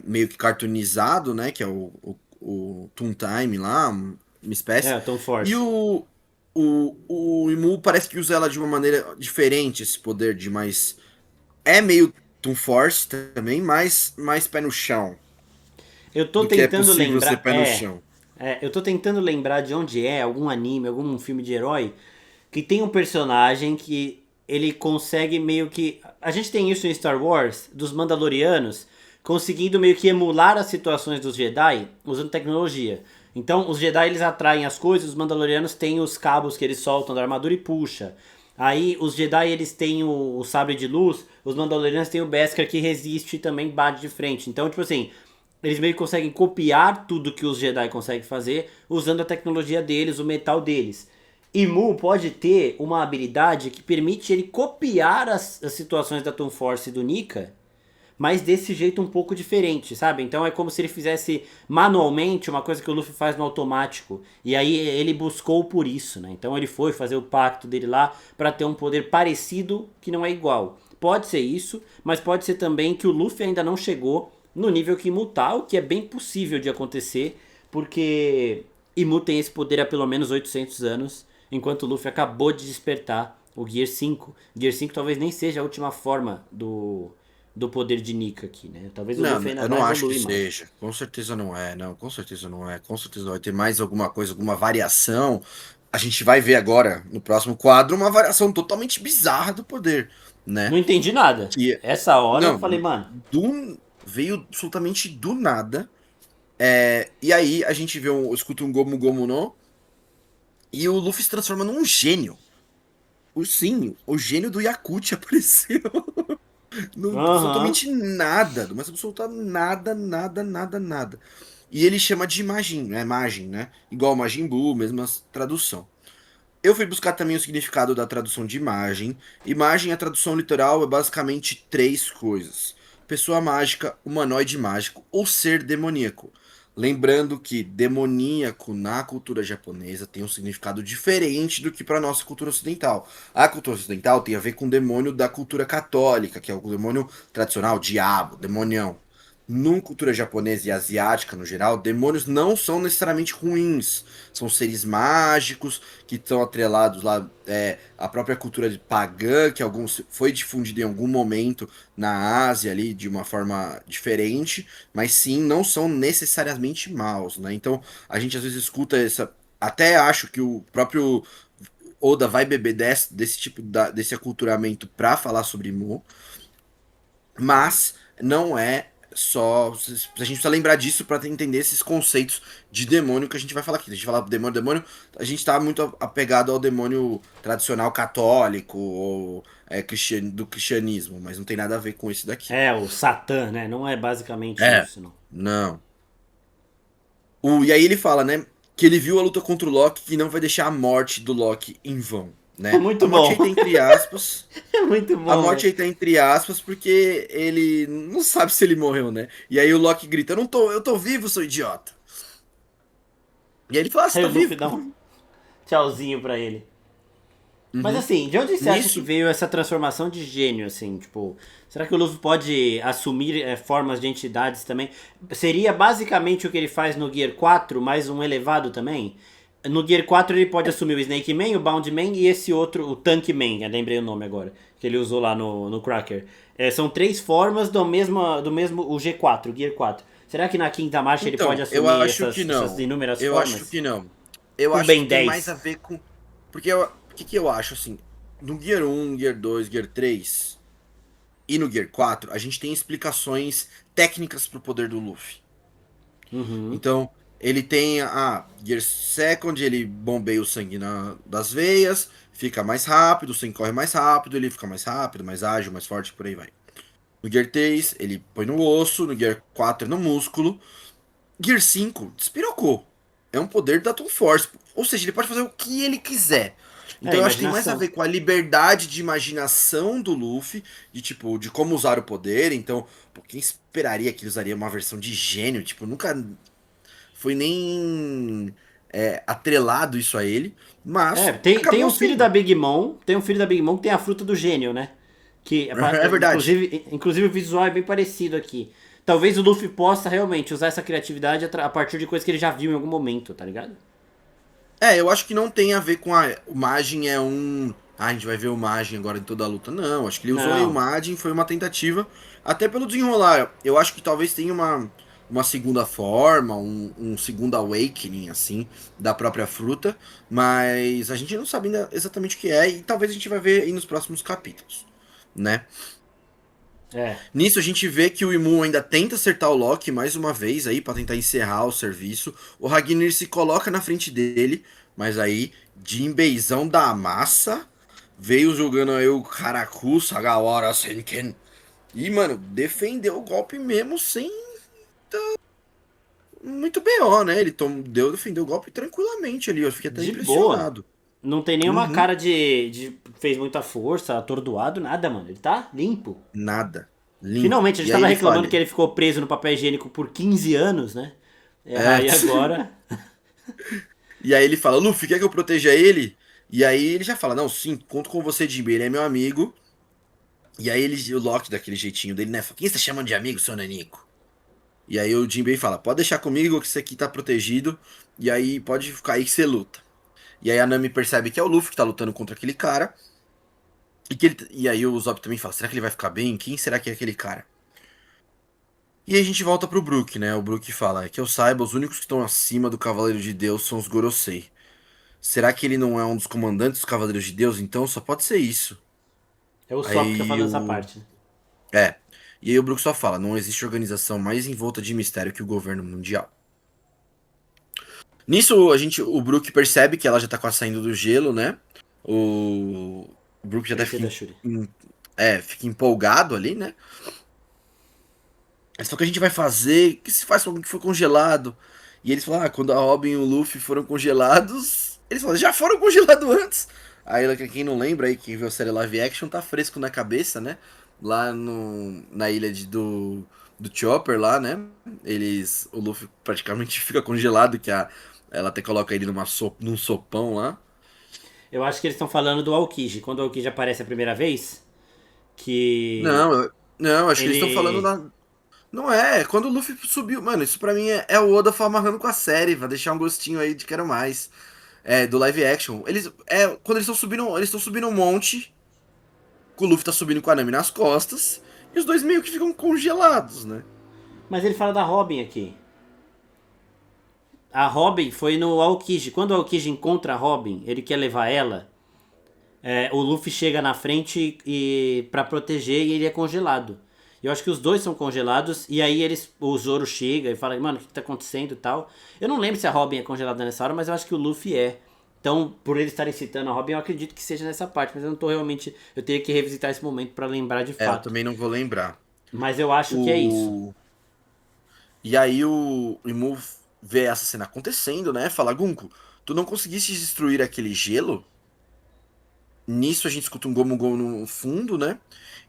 meio que cartoonizado, né? Que é o Toon Time lá, uma espécie. É, Tom E Force. o Imu parece que usa ela de uma maneira diferente, esse poder de mais. É meio Toon Force também, mas mais pé no chão. Eu tô Do que é tentando possível ser lembrar. pé no chão. Eu tô tentando lembrar de onde é, algum anime, algum filme de herói, que tem um personagem que ele consegue meio que. A gente tem isso em Star Wars, dos Mandalorianos, conseguindo meio que emular as situações dos Jedi usando tecnologia. Então, os Jedi eles atraem as coisas, os Mandalorianos têm os cabos que eles soltam da armadura e puxa. Aí os Jedi eles têm o sabre de luz, os Mandalorianos têm o Beskar que resiste e também bate de frente. Então, tipo assim, eles meio que conseguem copiar tudo que os Jedi conseguem fazer usando a tecnologia deles, o metal deles. E Mu pode ter uma habilidade que permite ele copiar as situações da Tom Force e do Nika, mas desse jeito um pouco diferente, sabe? Então é como se ele fizesse manualmente uma coisa que o Luffy faz no automático. E aí ele buscou por isso, né? Então ele foi fazer o pacto dele lá para ter um poder parecido que não é igual. Pode ser isso, mas pode ser também que o Luffy ainda não chegou no nível que Imu tá, o que é bem possível de acontecer, porque Imu tem esse poder há pelo menos 800 anos, enquanto o Luffy acabou de despertar o Gear 5. Gear 5 talvez nem seja a última forma do poder de Nika aqui, né? Talvez o Luffy Não, ainda eu vai não acho que evoluir mais. seja. Com certeza não é, não. Com certeza não é. Com certeza vai ter mais alguma coisa, alguma variação. A gente vai ver agora, no próximo quadro, uma variação totalmente bizarra do poder, Não né? entendi nada. Que, Essa hora eu não, falei, mano, veio absolutamente do nada. E aí a gente escuta um Gomu Gomu no, e o Luffy se transforma num gênio. O gênio do Yakut apareceu. Não, aham. absolutamente nada, mas absolutamente nada, nada, nada, nada. E ele chama de Majin, né? Igual Majin Buu, mesma tradução. Eu fui buscar também o significado da tradução de imagem. Imagem, a tradução literal é basicamente três coisas: pessoa mágica, humanoide mágico ou ser demoníaco. Lembrando que demoníaco na cultura japonesa tem um significado diferente do que para nossa cultura ocidental. A cultura ocidental tem a ver com o demônio da cultura católica, que é o demônio tradicional, diabo, demonião. Na cultura japonesa e asiática no geral, demônios não são necessariamente ruins. São seres mágicos que estão atrelados lá à própria cultura de pagã, que foi difundida em algum momento na Ásia ali de uma forma diferente, mas sim, não são necessariamente maus, né? Então, a gente às vezes escuta até acho que o próprio Oda vai beber desse tipo desse aculturamento para falar sobre Mu, mas não é Só. A gente precisa lembrar disso pra entender esses conceitos de demônio que a gente vai falar aqui. A gente fala demônio, demônio, a gente tá muito apegado ao demônio tradicional católico ou do cristianismo, mas não tem nada a ver com isso daqui. É, o Satã, né? Não é basicamente É. isso, não. Não. E aí ele fala, né, que ele viu a luta contra o Loki que não vai deixar a morte do Loki em vão, É né? A muito morte bom. aí tá entre aspas. É muito A bom, morte velho. aí tá entre aspas porque ele não sabe se ele morreu, né? E aí o Loki grita: eu tô vivo, seu idiota. E aí ele fala: ah, você Aí tá o Luffy vivo? dá um tchauzinho pra ele. Mas Uhum. assim, de onde você acha que Nisso, veio essa transformação de gênio, assim? Tipo, será que o Luffy pode assumir formas de entidades também? Seria basicamente o que ele faz no Gear 4, mais um elevado também? No Gear 4 ele pode assumir o Snake Man, o Bound Man e esse outro, o Tank Man, eu lembrei o nome agora, que ele usou lá no Cracker. São três formas do mesmo o G4, o Gear 4. Será que na quinta marcha ele pode então, eu assumir acho que essas não. inúmeras Eu acho formas? que não. Eu Com acho que Ben tem mais a 10. ver com. Porque o que eu acho assim? No Gear 1, Gear 2, Gear 3 e no Gear 4, a gente tem explicações técnicas pro poder do Luffy. Uhum. Então, ele tem a Gear Second, ele bombeia o sangue das veias, fica mais rápido, o sangue corre mais rápido, ele fica mais rápido, mais ágil, mais forte, por aí vai. No Gear 3, ele põe no osso, no Gear 4 é no músculo. Gear 5, despirocou. É um poder da Toon Force. Ou seja, ele pode fazer o que ele quiser. É, Então eu acho que tem mais a imaginação. ver com a liberdade de imaginação do Luffy, de tipo, de como usar o poder. Então, pô, quem esperaria que ele usaria uma versão de gênio? Tipo, nunca foi nem atrelado isso a ele, É, mas tem acabou um filho da sendo. Big Mom, que tem a fruta do gênio, né? Que, É verdade. inclusive o visual é bem parecido aqui. Talvez o Luffy possa realmente usar essa criatividade a partir de coisas que ele já viu em algum momento, tá ligado? Eu acho que não tem a ver com o Majin é um. Ah, a gente vai ver o Majin agora em toda a luta. Não, acho que ele usou aí o Não. Majin, foi uma tentativa, até pelo desenrolar. Eu acho que talvez tenha uma segunda forma, um segundo awakening, assim, da própria fruta, mas a gente não sabe ainda exatamente o que é, e talvez a gente vai ver aí nos próximos capítulos, né? É. Nisso a gente vê que o Imu ainda tenta acertar o Loki mais uma vez aí pra tentar encerrar o serviço. O Ragnir se coloca na frente dele, mas aí Jinbeizão da massa veio jogando aí o Karaku Sagawara Senken. E, mano, defendeu o golpe mesmo sem muito BO, né? Ele defendeu o golpe tranquilamente ali. Eu fiquei até De boa. impressionado. Não tem nenhuma Uhum. cara de fez muita força, atordoado, nada, mano. Ele tá limpo. Nada. Limpo. Finalmente, a gente E aí tava ele reclamando fala. que ele ficou preso no papel higiênico por 15 anos, né? É. Aí agora. E aí ele fala, Luffy, quer que eu proteja ele? E aí ele já fala, não, sim, conto com você, Jinbe, ele é meu amigo. E aí o Loki, daquele jeitinho dele, né? Fala, quem você tá chamando de amigo, seu nanico? E aí o Jinbei fala, pode deixar comigo que isso aqui tá protegido. E aí pode ficar aí que você luta. E aí a Nami percebe que é o Luffy que tá lutando contra aquele cara. E aí o Zop também fala, será que ele vai ficar bem? Quem será que é aquele cara? E aí a gente volta pro Brook, né? O Brook fala, que eu saiba, os únicos que estão acima do Cavaleiro de Deus são os Gorosei. Será que ele não é um dos comandantes dos Cavaleiros de Deus? Então só pode ser isso. É o Sop que tá Aí fazendo essa o. parte, né? É. E aí o Brook só fala: não existe organização mais envolta de mistério que o governo mundial. Nisso, o Brook percebe que ela já tá quase saindo do gelo, né? O Brook já até Princesa fica, Shuri. fica empolgado ali, né? Mas o que a gente vai fazer? O que se faz com alguém que foi congelado? E eles falam: quando a Robin e o Luffy foram congelados, eles falam: já foram congelados antes. Aí, quem não lembra aí, quem viu a série live action, tá fresco na cabeça, né? Lá na ilha do Chopper, lá, né? O Luffy praticamente fica congelado, ela até coloca ele num sopão lá. Eu acho que eles estão falando do Aokiji. Quando o Aokiji aparece a primeira vez, que Não, acho que eles estão falando ele. Não quando o Luffy subiu. Mano, isso pra mim é o Oda amarrando com a série, vai deixar um gostinho aí de quero mais. Do live action. Quando eles estão subindo um monte, que o Luffy tá subindo com a Nami nas costas, e os dois meio que ficam congelados, né? Mas ele fala da Robin aqui. A Robin foi no Aokiji. Quando o Aokiji encontra a Robin, ele quer levar ela. O Luffy chega na frente e para proteger e ele é congelado. Eu acho que os dois são congelados. E aí o Zoro chega e fala, mano, o que tá acontecendo e tal. Eu não lembro se a Robin é congelada nessa hora, mas eu acho que o Luffy é. Então, por eles estarem citando a Robin, eu acredito que seja nessa parte. Mas eu não tô realmente. Eu teria que revisitar esse momento pra lembrar de É, eu fato. também não vou lembrar. Mas eu acho que é isso. O... E aí o Imu vê essa cena acontecendo, né? Fala, Gunko, tu não conseguiste destruir aquele gelo? Nisso a gente escuta um Gomu Gomu no fundo, né?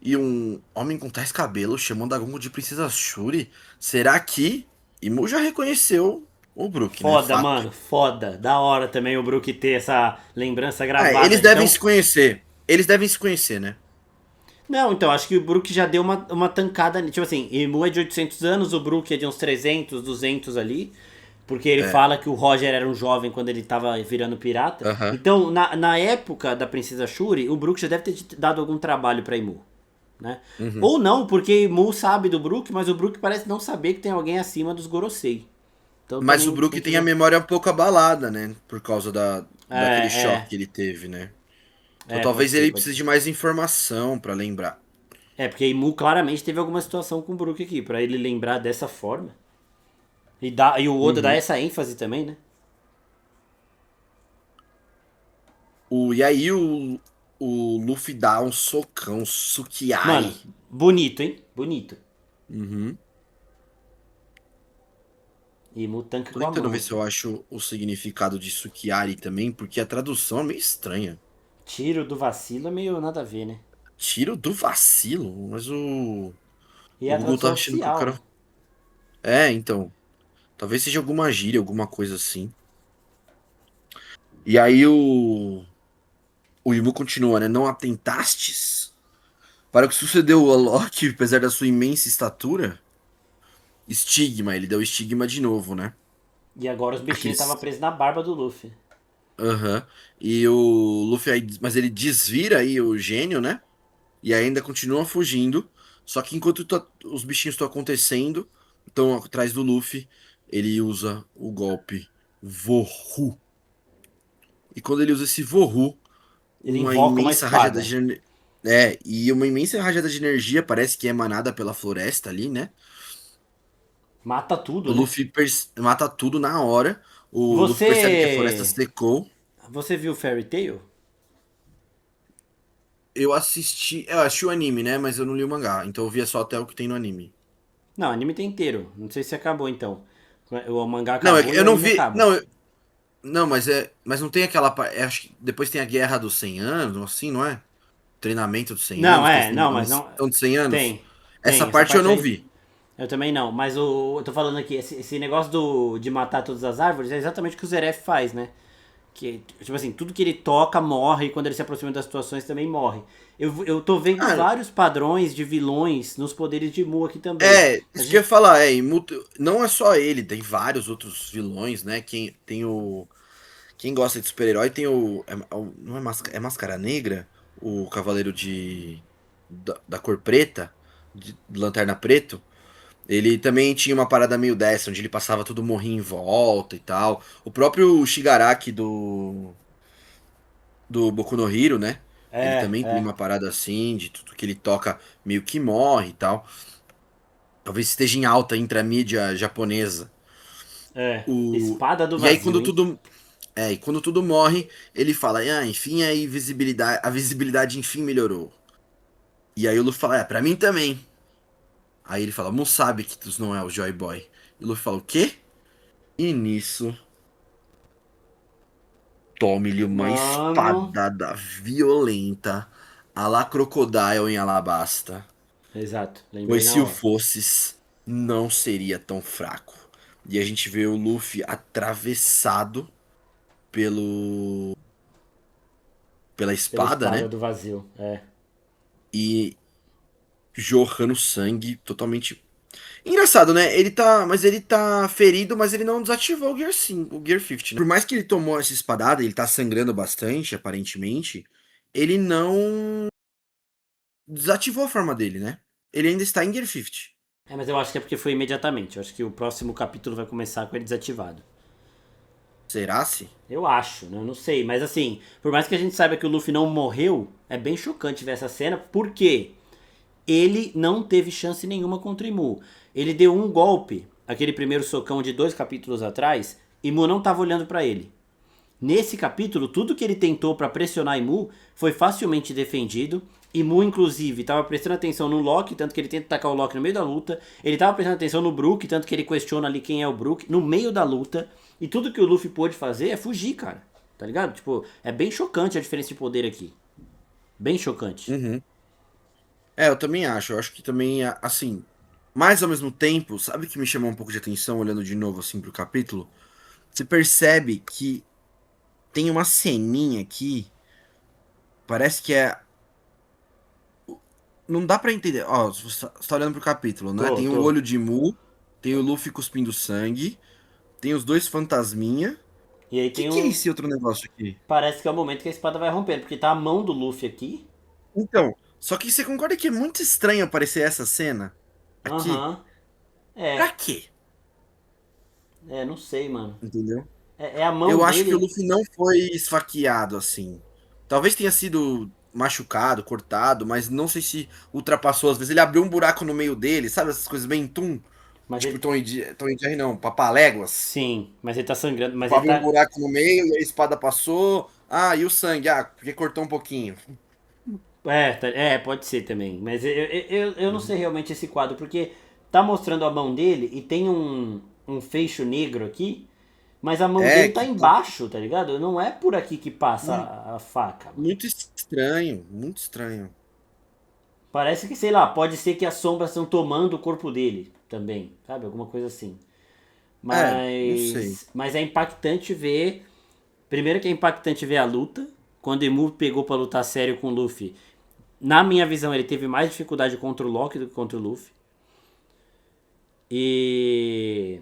E um homem com tais cabelos chamando a Gunko de Princesa Shuri. Será que Imu já reconheceu o Brook, né? Foda, Fato. mano. Foda. Da hora também o Brook ter essa lembrança Ah, gravada. eles devem Então. se conhecer. Eles devem se conhecer, né? Não, então, acho que o Brook já deu uma tancada. Tipo assim, Emu é de 800 anos, o Brook é de uns 300, 200 ali. Porque ele É. fala que o Roger era um jovem quando ele tava virando pirata. Aham. Então, na época da Princesa Shuri, o Brook já deve ter dado algum trabalho pra Emu, né? Uhum. Ou não, porque Emu sabe do Brook, mas o Brook parece não saber que tem alguém acima dos Gorosei. Então Mas o também Brook tem que tem a ver. memória um pouco abalada, né? Por causa daquele choque É, que ele teve, né? Então pode talvez ser, ele pode precise ser. de mais informação pra lembrar. Porque Emu claramente teve alguma situação com o Brook aqui, pra ele lembrar dessa forma. E o Oda dá Uhum. essa ênfase também, né? E aí o Luffy dá um socão, Mano, Sukiyai. bonito, hein? Bonito. Uhum. E Emu tanca Tô com a tentando mão ver se eu aqui. acho o significado de Sukiyari também, porque a tradução é meio estranha. Tiro do vacilo é meio nada a ver, né? Tiro do vacilo, mas E o é a Google tá tradução achando que eu oficial, quero. né? É, então. Talvez seja alguma gíria, alguma coisa assim. E aí o Imu continua, né? Não atentastes para o que sucedeu a Loki, apesar da sua imensa estatura? Estigma, ele deu estigma de novo, né? E agora os bichinhos estavam Aqueles. presos na barba do Luffy. Aham. E o Luffy aí. Mas ele desvira aí o gênio, né? E ainda continua fugindo. Só que enquanto os bichinhos estão acontecendo, estão atrás do Luffy, ele usa o golpe Vohu. E quando ele usa esse Vohu, Ele uma invoca uma imensa rajada espada. de. E uma imensa rajada de energia parece que é emanada pela floresta ali, né? Mata O tudo, né? Luffy mata tudo na hora. O Luffy percebe que a floresta Você. secou. Você viu Fairy Tail? Eu assisti o anime, né? Mas eu não li o mangá, então eu via só até o que tem no anime. Não, o anime tem inteiro. Não sei se acabou então. O mangá Não, acabou e eu o não anime vi. acaba. Não, mas não tem aquela. Acho que depois tem a Guerra dos 100 anos, assim, não é? Treinamento dos 100 Não, anos, tem não, a mas não. missão dos 100 anos. Tem. Essa Tem. Essa parte eu parte não aí. vi. Eu também não. Mas eu tô falando aqui, esse negócio de matar todas as árvores é exatamente o que o Zeref faz, né? Que, tipo assim, tudo que ele toca morre e quando ele se aproxima das situações também morre. Eu tô vendo Ah, vários padrões de vilões nos poderes de Mu aqui também. é, A isso que eu ia gente, falar, não é só ele, tem vários outros vilões, né? Quem gosta de super-herói tem não é Máscara Negra, o Cavaleiro da cor preta, de Lanterna Preto. Ele também tinha uma parada meio dessa, onde ele passava tudo morrinho em volta e tal. O próprio Shigaraki do Boku no Hero, né? Ele é, também tem é, uma parada assim, de tudo que ele toca meio que morre e tal. Talvez esteja em alta entre a mídia japonesa. O... Espada do E aí vazio, hein? e quando tudo morre, ele fala, enfim, a visibilidade enfim melhorou. E aí o Luffy fala, pra mim também. Aí ele fala, Moon sabe que tu não é o Joy Boy. E o Luffy fala, o quê? E nisso, tome-lhe uma Mano. espadada violenta a la Crocodile em Alabasta. Exato, lembrei Pois na se o hora. fosses, não seria tão fraco. E a gente vê o Luffy atravessado pelo pela Pela espada, espada né? do vazio, é. E jorrando sangue totalmente. Engraçado, né? Mas ele tá ferido, mas ele não desativou o Gear 5, o Gear 50, né? Por mais que ele tomou essa espadada, ele tá sangrando bastante, aparentemente, ele não desativou a forma dele, né? Ele ainda está em Gear 50. Mas eu acho que é porque foi imediatamente. Eu acho que o próximo capítulo vai começar com ele desativado. Será se? Eu acho, né? Eu não sei. Mas assim, por mais que a gente saiba que o Luffy não morreu, é bem chocante ver essa cena. Por quê? ele não teve chance nenhuma contra o Imu. Ele deu um golpe, aquele primeiro socão de 2 capítulos atrás, Imu não tava olhando pra ele. Nesse capítulo, tudo que ele tentou pra pressionar Imu foi facilmente defendido. Imu, inclusive, tava prestando atenção no Loki, tanto que ele tenta atacar o Loki no meio da luta. Ele tava prestando atenção no Brook, tanto que ele questiona ali quem é o Brook, no meio da luta. E tudo que o Luffy pôde fazer é fugir, cara. Tá ligado? Tipo, é bem chocante a diferença de poder aqui. Bem chocante. Uhum. É, eu também acho. Eu acho que também, assim. Mas ao mesmo tempo, sabe o que me chamou um pouco de atenção, olhando de novo assim pro capítulo? Você percebe que tem uma ceninha aqui. Parece que é. Não dá pra entender. Ó, você tá olhando pro capítulo, né? Tô, Tem o tô. olho de Mu, tem o Luffy cuspindo sangue, tem os dois fantasminha. E aí O que, tem que é um. esse outro negócio aqui? Parece que é o momento que a espada vai rompendo, porque tá a mão do Luffy aqui. Então, só que você concorda que é muito estranho aparecer essa cena aqui? Aham. Pra É, quê? não sei, mano. Entendeu? É a mão Eu acho que o dele. Luffy não foi esfaqueado assim. Talvez tenha sido machucado, cortado, mas não sei se ultrapassou. Às vezes ele abriu um buraco no meio dele, sabe? Essas coisas bem tum. Mas Tipo ele. Tom e Jerry não, Papaléguas. Sim, mas ele tá sangrando. Mas Tipo, ele abriu um tá. buraco no meio e a espada passou. Ah, e o sangue? Ah, porque cortou um pouquinho. Pode ser também. Mas eu não sei realmente esse quadro, porque tá mostrando a mão dele e tem um feixo negro aqui, mas a mão É, dele tá que embaixo, tá ligado? Não é por aqui que passa mu- a faca, mano. muito estranho, muito estranho. Parece que, sei lá, pode ser que as sombras estão tomando o corpo dele também, sabe? Alguma coisa assim. É, não sei. Mas é impactante ver. Primeiro que é impactante ver a luta. Quando o Emu pegou pra lutar sério com o Luffy. Na minha visão, ele teve mais dificuldade contra o Loki do que contra o Luffy. E.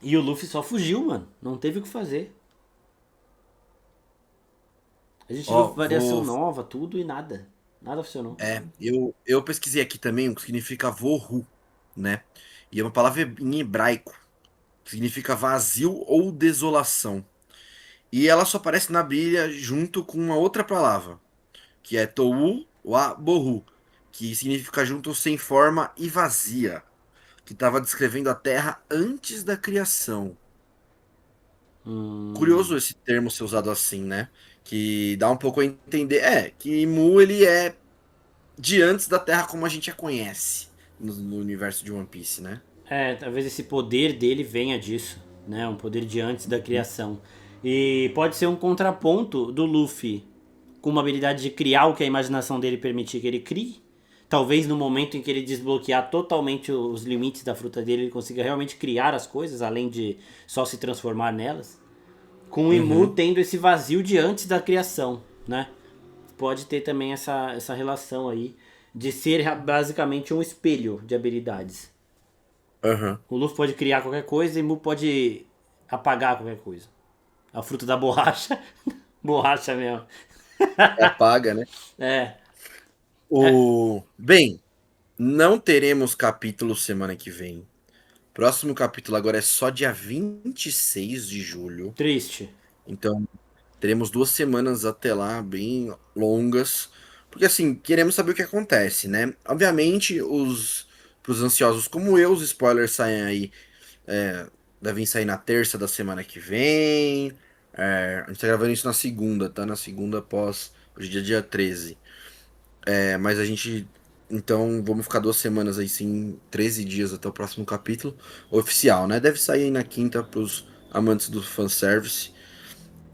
E o Luffy só fugiu, mano. Não teve o que fazer. A gente viu Ó, variação nova, tudo e nada. Nada funcionou. eu pesquisei aqui também o que significa vorru, né? E é uma palavra em hebraico, que significa vazio ou desolação. E ela só aparece na Bíblia junto com uma outra palavra, que é Tohu wa Bohu, que significa junto sem forma e vazia, que estava descrevendo a Terra antes da criação. Hum. Curioso esse termo ser usado assim, né? Que dá um pouco a entender. É, que Mu ele é de antes da Terra como a gente a conhece no universo de One Piece, né? Talvez esse poder dele venha disso, né? Um poder de antes da criação. E pode ser um contraponto do Luffy com uma habilidade de criar o que a imaginação dele permitir que ele crie. Talvez no momento em que ele desbloquear totalmente os limites da fruta dele, ele consiga realmente criar as coisas, além de só se transformar nelas. Com o Imu Uhum, tendo esse vazio de antes da criação, né? Pode ter também essa relação aí de ser basicamente um espelho de habilidades. uhum. O Luffy pode criar qualquer coisa e o Mu pode apagar qualquer coisa. A fruta da borracha. Borracha mesmo. Apaga, né? É. É. Bem, não teremos capítulo semana que vem. Próximo capítulo agora é só dia 26 de julho. Triste. Então, teremos 2 semanas até lá, bem longas. Porque assim, queremos saber o que acontece, né? Obviamente, pros ansiosos como eu, os spoilers saem aí. Devem sair na terça da semana que vem. A gente tá gravando isso na segunda, tá? Na segunda após. Hoje é dia 13. Mas a gente. Então vamos ficar 2 semanas aí, sim, 13 dias até o próximo capítulo oficial, né? Deve sair aí na quinta pros amantes do fanservice.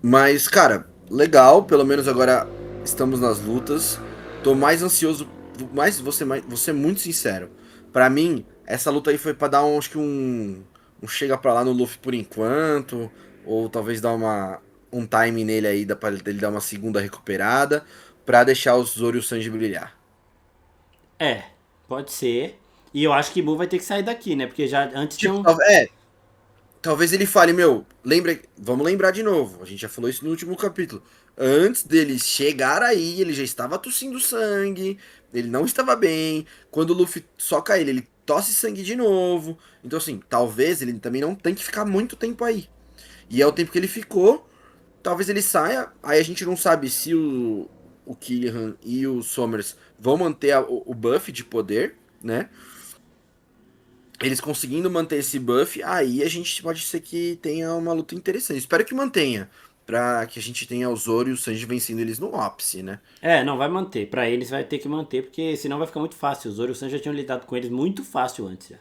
Mas, cara, legal. Pelo menos agora estamos nas lutas. Tô mais ansioso. Vou ser muito sincero. Pra mim, essa luta aí foi pra dar acho que um chega pra lá no Luffy por enquanto. Ou talvez dar um time nele aí, pra ele dar uma segunda recuperada. Pra deixar o Zoro e o Sanji brilhar. É, pode ser. E eu acho que Mu vai ter que sair daqui, né? Porque já antes Tipo, tinham. talvez ele fale, meu, vamos lembrar de novo. A gente já falou isso no último capítulo. Antes dele chegar aí, ele já estava tossindo sangue, ele não estava bem. Quando o Luffy soca ele tosse sangue de novo. Então, assim, talvez ele também não tem que ficar muito tempo aí. E é o tempo que ele ficou. Talvez ele saia. Aí a gente não sabe se o o Killian e o Somers vão manter o buff de poder, né? Eles conseguindo manter esse buff, aí a gente pode ser que tenha uma luta interessante. Espero que mantenha. Pra que a gente tenha o Zoro e o Sanji vencendo eles no ápice, né? É, não, vai manter. Pra eles vai ter que manter, porque senão vai ficar muito fácil. Os Zoro e o Sanji já tinham lidado com eles muito fácil antes. Já.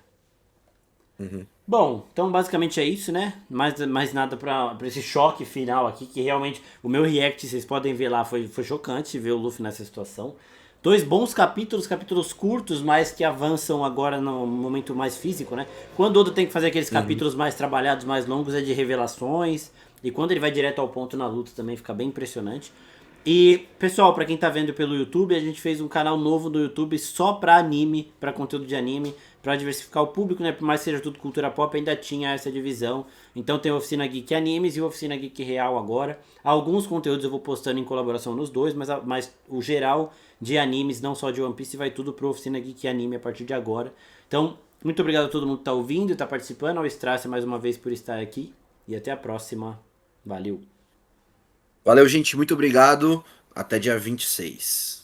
Uhum. Bom, então basicamente é isso, né? Mais nada pra esse choque final aqui, que realmente o meu react, vocês podem ver lá, foi chocante ver o Luffy nessa situação. Dois bons capítulos, capítulos curtos, mas que avançam agora no momento mais físico, né? Quando o Oda tem que fazer aqueles Uhum. capítulos mais trabalhados, mais longos, é de revelações. E quando ele vai direto ao ponto na luta também fica bem impressionante. E, pessoal, pra quem tá vendo pelo YouTube, a gente fez um canal novo do YouTube só pra anime, pra conteúdo de anime, pra diversificar o público, né? Por mais que seja tudo cultura pop, ainda tinha essa divisão. Então tem a Oficina Geek Animes e a Oficina Geek Real agora. Alguns conteúdos eu vou postando em colaboração nos dois, mas o geral de animes, não só de One Piece, vai tudo pro Oficina Geek Anime a partir de agora. Então, muito obrigado a todo mundo que tá ouvindo e tá participando, ao Straça mais uma vez por estar aqui. E até a próxima. Valeu! Valeu, gente. Muito obrigado. Até dia 26.